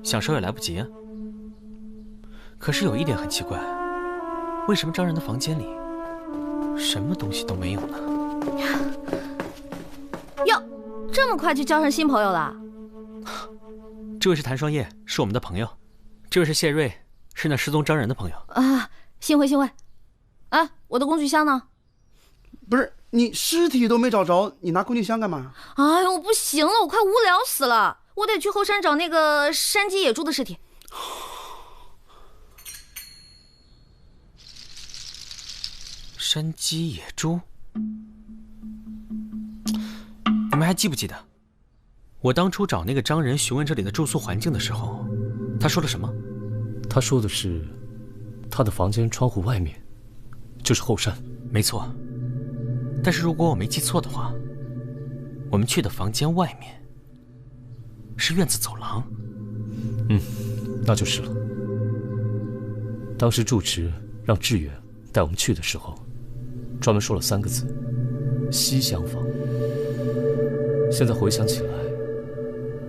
想收也来不及啊。可是有一点很奇怪，为什么张人的房间里什么东西都没有呢？哟，这么快就交上新朋友了？这位是谭双叶，是我们的朋友；这位是谢瑞，是那失踪张人的朋友。啊，幸会幸会。哎，我的工具箱呢？不是，你尸体都没找着，你拿工具箱干嘛？哎呦，我不行了，我快无聊死了，我得去后山找那个山鸡野猪的尸体。山鸡野猪，你们还记不记得我当初找那个张人询问这里的住宿环境的时候，他说了什么？他说的是他的房间窗户外面就是后山。没错，但是如果我没记错的话，我们去的房间外面是院子走廊。那就是了。当时住持让志远带我们去的时候，专门说了3个字：西厢房。现在回想起来，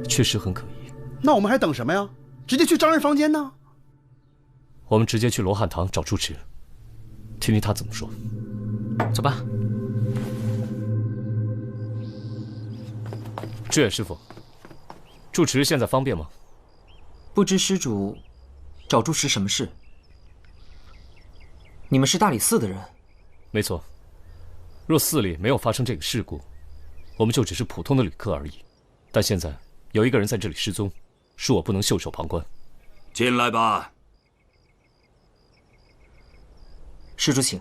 确实很可疑。那我们还等什么呀？直接去张人房间呢？我们直接去罗汉堂找住持，听听他怎么说。走吧。志远师傅，住持现在方便吗？不知施主找住持什么事？你们是大理寺的人？没错。若寺里没有发生这个事故，我们就只是普通的旅客而已。但现在有一个人在这里失踪，恕我不能袖手旁观。进来吧。施主请。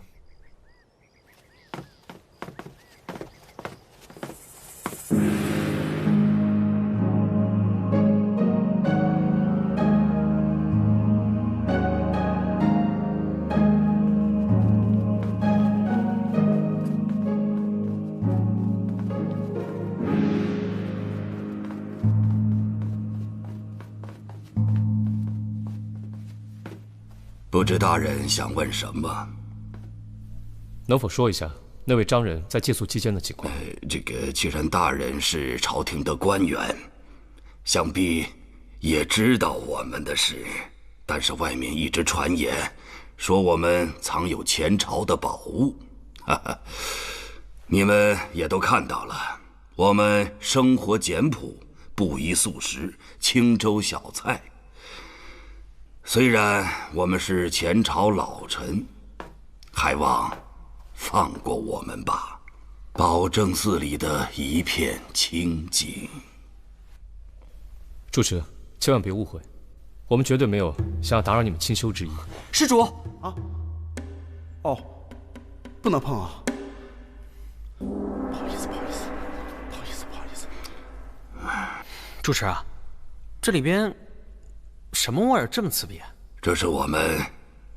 不知大人想问什么？能否说一下那位张人在借宿期间的情况？既然大人是朝廷的官员，想必也知道我们的事。但是外面一直传言，说我们藏有前朝的宝物。你们也都看到了，我们生活简朴，不宜素食，清粥小菜。虽然我们是前朝老臣，还望放过我们吧，保证寺里的一片清净。主持，千万别误会，我们绝对没有想要打扰你们清修之意。施主啊，哦，不能碰啊！不好意思。主持啊，这里边什么味儿这么刺鼻啊？这是我们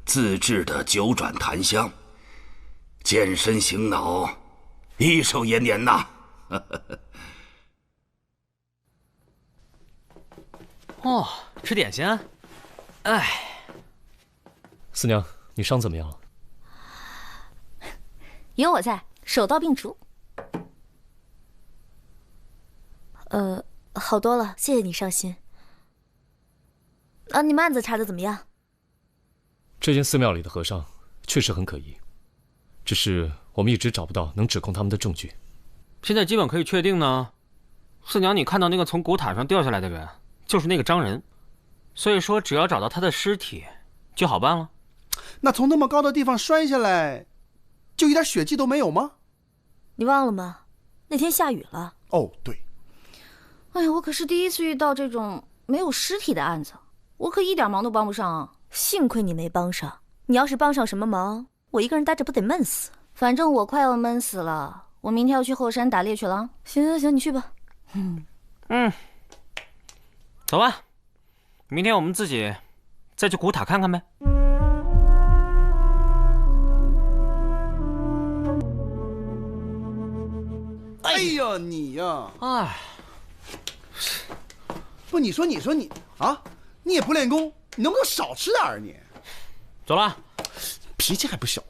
自制的九转檀香，健身醒脑，益寿延年呐！哦，吃点心啊？哎，四娘，你伤怎么样了？有我在，手到病除。好多了，谢谢你上心。你们案子查的怎么样？这间寺庙里的和尚确实很可疑，只是我们一直找不到能指控他们的证据。现在基本可以确定呢，四娘，你看到那个从古塔上掉下来的人，就是那个张人，所以说只要找到他的尸体，就好办了。那从那么高的地方摔下来，就一点血迹都没有吗？你忘了吗？那天下雨了。哦，对。哎呀，我可是第一次遇到这种没有尸体的案子，我可一点忙都帮不上啊。幸亏你没帮上，你要是帮上什么忙，我一个人待着不得闷死。反正我快要闷死了，我明天要去后山打猎去了。行，你去吧。走吧，明天我们自己再去古塔看看呗。哎呀，你呀！哎，不，你说你啊，你也不练功，你能不能少吃点你？走了，脾气还不小。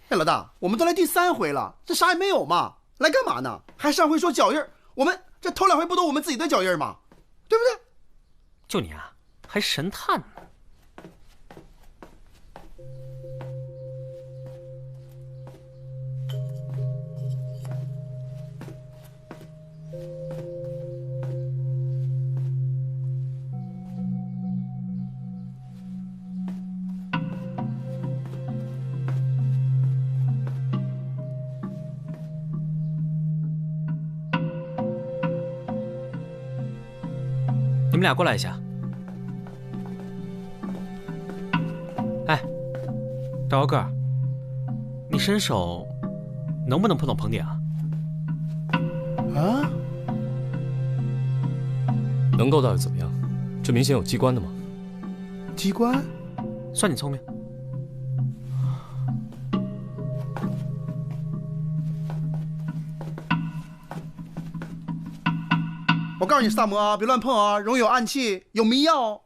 哎，老大，我们都来第3回了，这啥也没有嘛，来干嘛呢？还上回说脚印儿，我们这头2回不都我们自己的脚印吗？对不对？就你啊，还神探呢。你们俩过来一下。哎，大高个儿，你伸手能不能碰到棚顶啊？啊？能够到又怎么样？这明显有机关的嘛。机关？算你聪明。我告诉你，萨摩啊，别乱碰啊，容易有暗器，有迷药。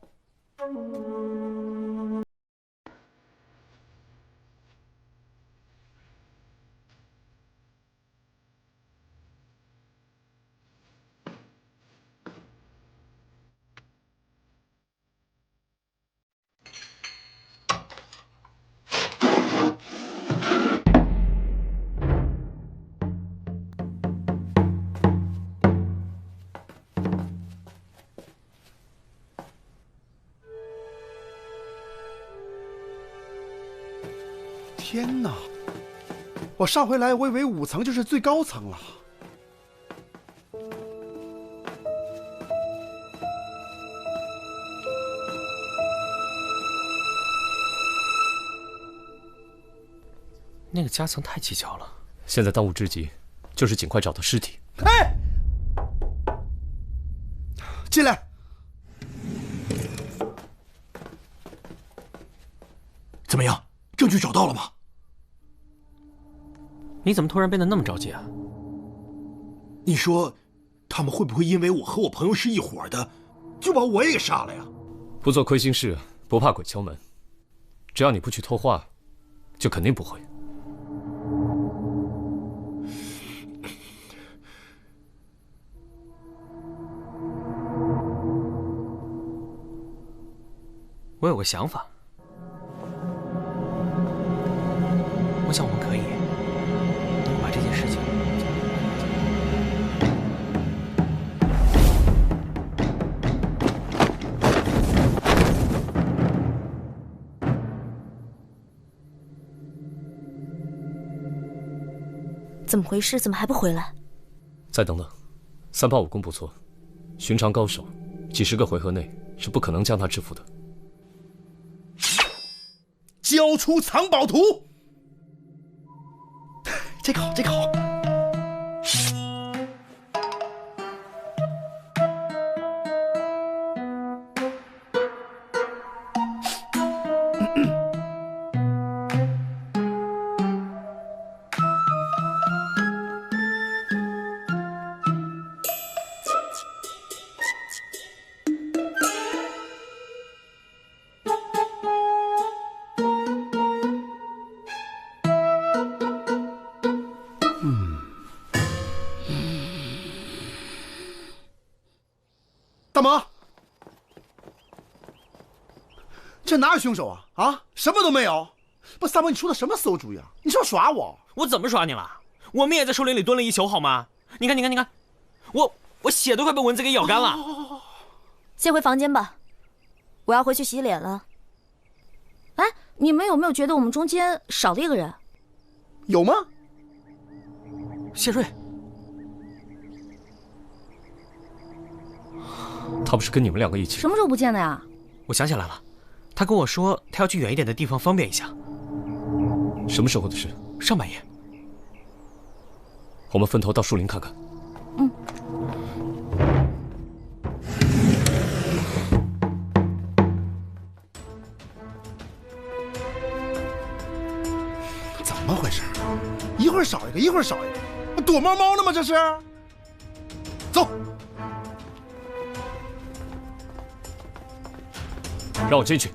天哪！我上回来，我以为5层就是最高层了。那个夹层太蹊跷了。现在当务之急就是尽快找到尸体。哎，进来。怎么样？证据找到了吗？你怎么突然变得那么着急啊？你说，他们会不会因为我和我朋友是一伙的，就把我也给杀了呀？不做亏心事，不怕鬼敲门。只要你不去偷话，就肯定不会。我有个想法，我想我们可以把这件事情。怎么回事？怎么还不回来？再等等，三炮武功不错，寻常高手，几十个回合内是不可能将他制服的。交出藏宝图。这个好，这个好。大毛，这哪有凶手啊？啊，什么都没有。不，三毛，你出的什么馊主意啊？你是要耍我？我怎么耍你了？我们也在树林里蹲了一宿，好吗？你看，你看，你看，我血都快被蚊子给咬干了。先回房间吧，我要回去洗脸了。哎，你们有没有觉得我们中间少了一个人？有吗？谢瑞。他不是跟你们两个一起？什么时候不见的呀？我想起来了，他跟我说他要去远一点的地方方便一下。什么时候的事？上半夜。我们分头到树林看看。嗯。怎么回事？一会儿少一个，一会儿少一个，躲猫猫呢吗？这是。走。让我进去。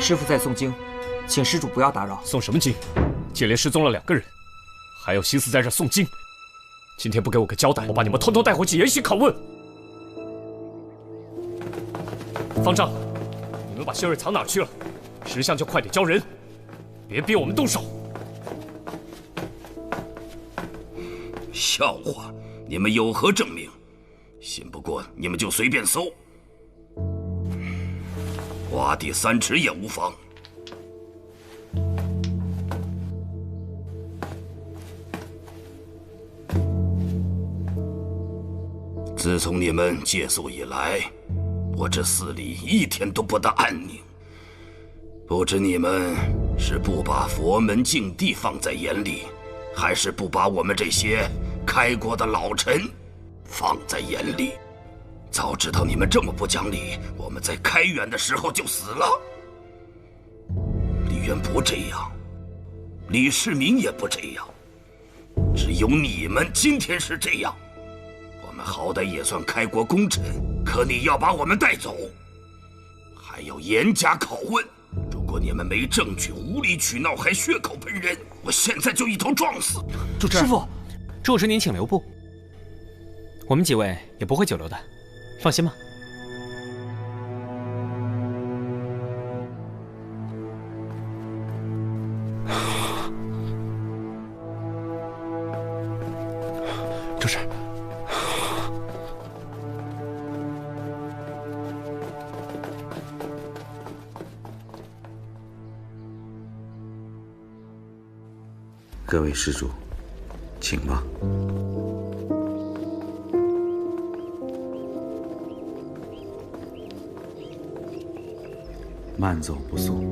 师父在诵经，请施主不要打扰。诵什么经？接连失踪了2个人，还有心思在这诵经？今天不给我个交代，我把你们统统带回去严刑拷问。方丈，你们把谢瑞藏哪儿去了？识相就快点交人，别逼我们动手。笑话！你们有何证明？信不过你们就随便搜。挖地3尺也无妨。自从你们借宿以来，我这寺里一天都不得安宁。不知你们是不把佛门净地放在眼里，还是不把我们这些开国的老臣放在眼里？早知道你们这么不讲理，我们在开元的时候就死了。李渊不这样，李世民也不这样，只有你们今天是这样。我们好歹也算开国功臣，可你要把我们带走，还要严加拷问。如果你们没证据，无理取闹，还血口喷人，我现在就一头撞死。主持师傅，主持您请留步，我们几位也不会久留的。放心吧。主持。各位施主，请吧。慢走不送。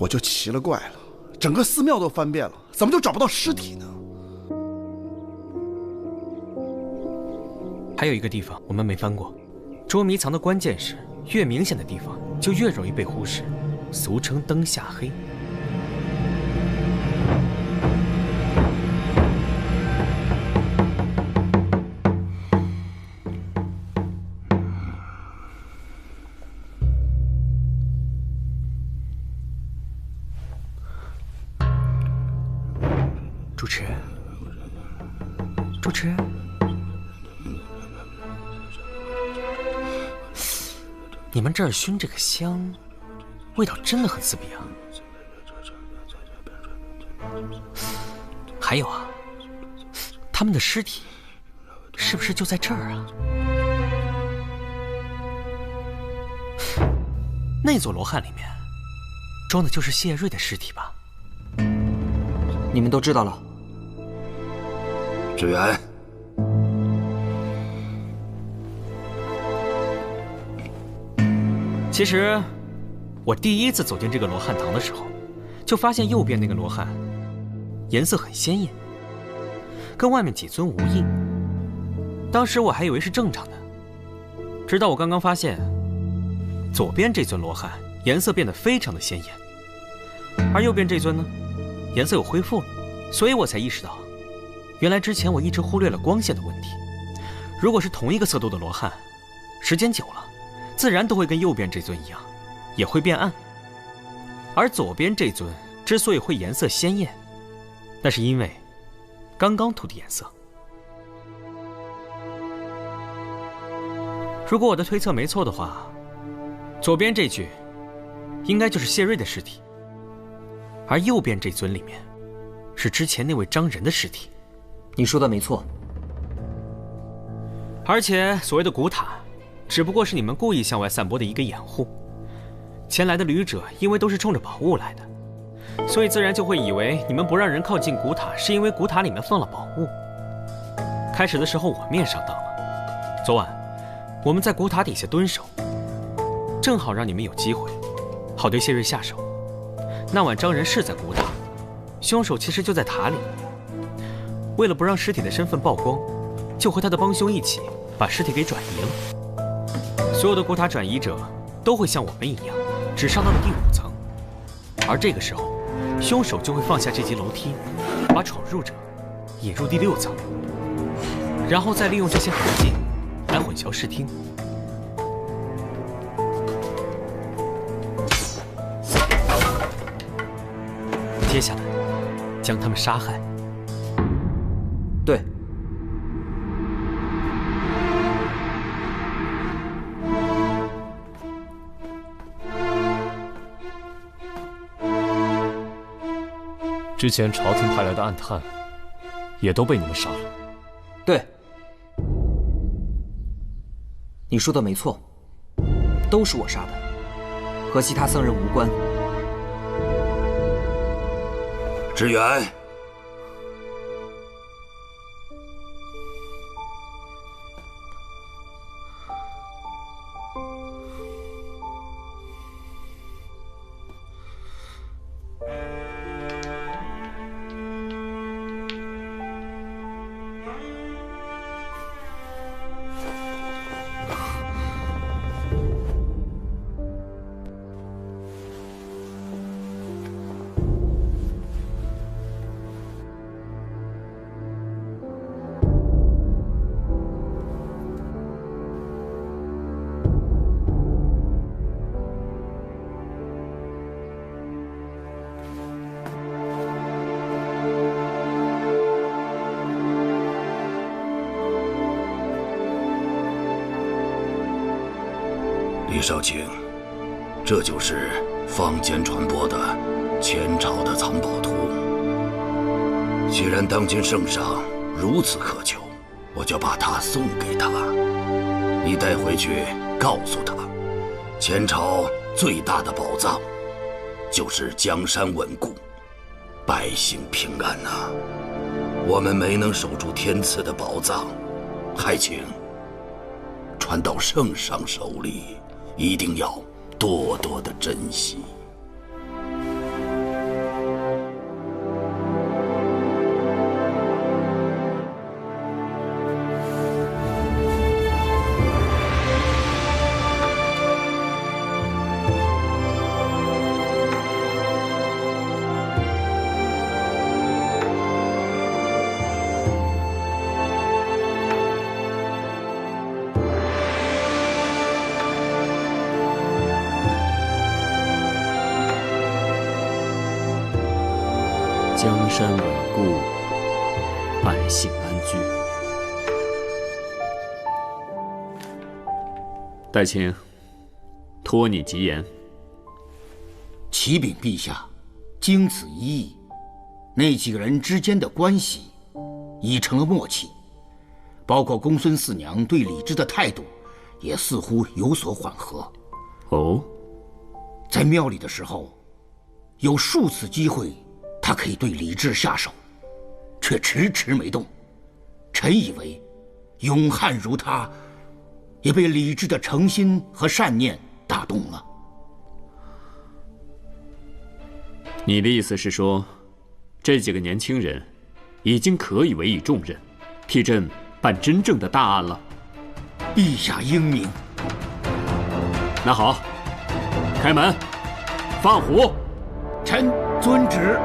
我就奇了怪了，整个寺庙都翻遍了，怎么就找不到尸体呢？还有一个地方我们没翻过，捉迷藏的关键是越明显的地方就越容易被忽视，俗称灯下黑。主持人，主持人，你们这儿熏这个香，味道真的很刺鼻啊。还有啊，他们的尸体是不是就在这儿啊？那座罗汉里面装的就是谢瑞的尸体吧？你们都知道了。志远，其实我第一次走进这个罗汉堂的时候，就发现右边那个罗汉颜色很鲜艳，跟外面几尊无异。当时我还以为是正常的，直到我刚刚发现左边这尊罗汉颜色变得非常的鲜艳，而右边这尊呢，颜色又恢复了，所以我才意识到，原来之前我一直忽略了光线的问题。如果是同一个色度的罗汉，时间久了，自然都会跟右边这尊一样，也会变暗。而左边这尊之所以会颜色鲜艳，那是因为刚刚涂的颜色。如果我的推测没错的话，左边这具应该就是谢瑞的尸体，而右边这尊里面是之前那位张仁的尸体。你说的没错。而且所谓的古塔，只不过是你们故意向外散播的一个掩护。前来的旅者因为都是冲着宝物来的，所以自然就会以为你们不让人靠近古塔，是因为古塔里面放了宝物。开始的时候我们也上当了，昨晚我们在古塔底下蹲守，正好让你们有机会，好对谢瑞下手。那晚张仁是在古塔，凶手其实就在塔里。为了不让尸体的身份曝光，就和他的帮凶一起把尸体给转移了。所有的古塔转移者都会像我们一样，只上到了第5层，而这个时候，凶手就会放下这级楼梯，把闯入者引入第6层，然后再利用这些痕迹来混淆视听。接下来，将他们杀害。对。之前朝廷派来的暗探，也都被你们杀了。对，你说的没错，都是我杀的，和其他僧人无关。志远，李少卿，这就是坊间传播的前朝的藏宝图。既然当今圣上如此渴求，我就把它送给他。你带回去告诉他，前朝最大的宝藏就是江山稳固，百姓平安呐。我们没能守住天赐的宝藏，还请传到圣上手里，一定要多多的珍惜。江山稳固，百姓安居。代卿，托你吉言。启禀陛下，经此一役，那几个人之间的关系已成了默契，包括公孙四娘对李治的态度，也似乎有所缓和。哦，在庙里的时候，有数次机会，他可以对李治下手，却迟迟没动。臣以为，勇悍如他，也被李治的诚心和善念打动了。你的意思是说，这几个年轻人已经可以委以重任，替朕办真正的大案了？陛下英明。那好，开门，放虎。臣遵旨。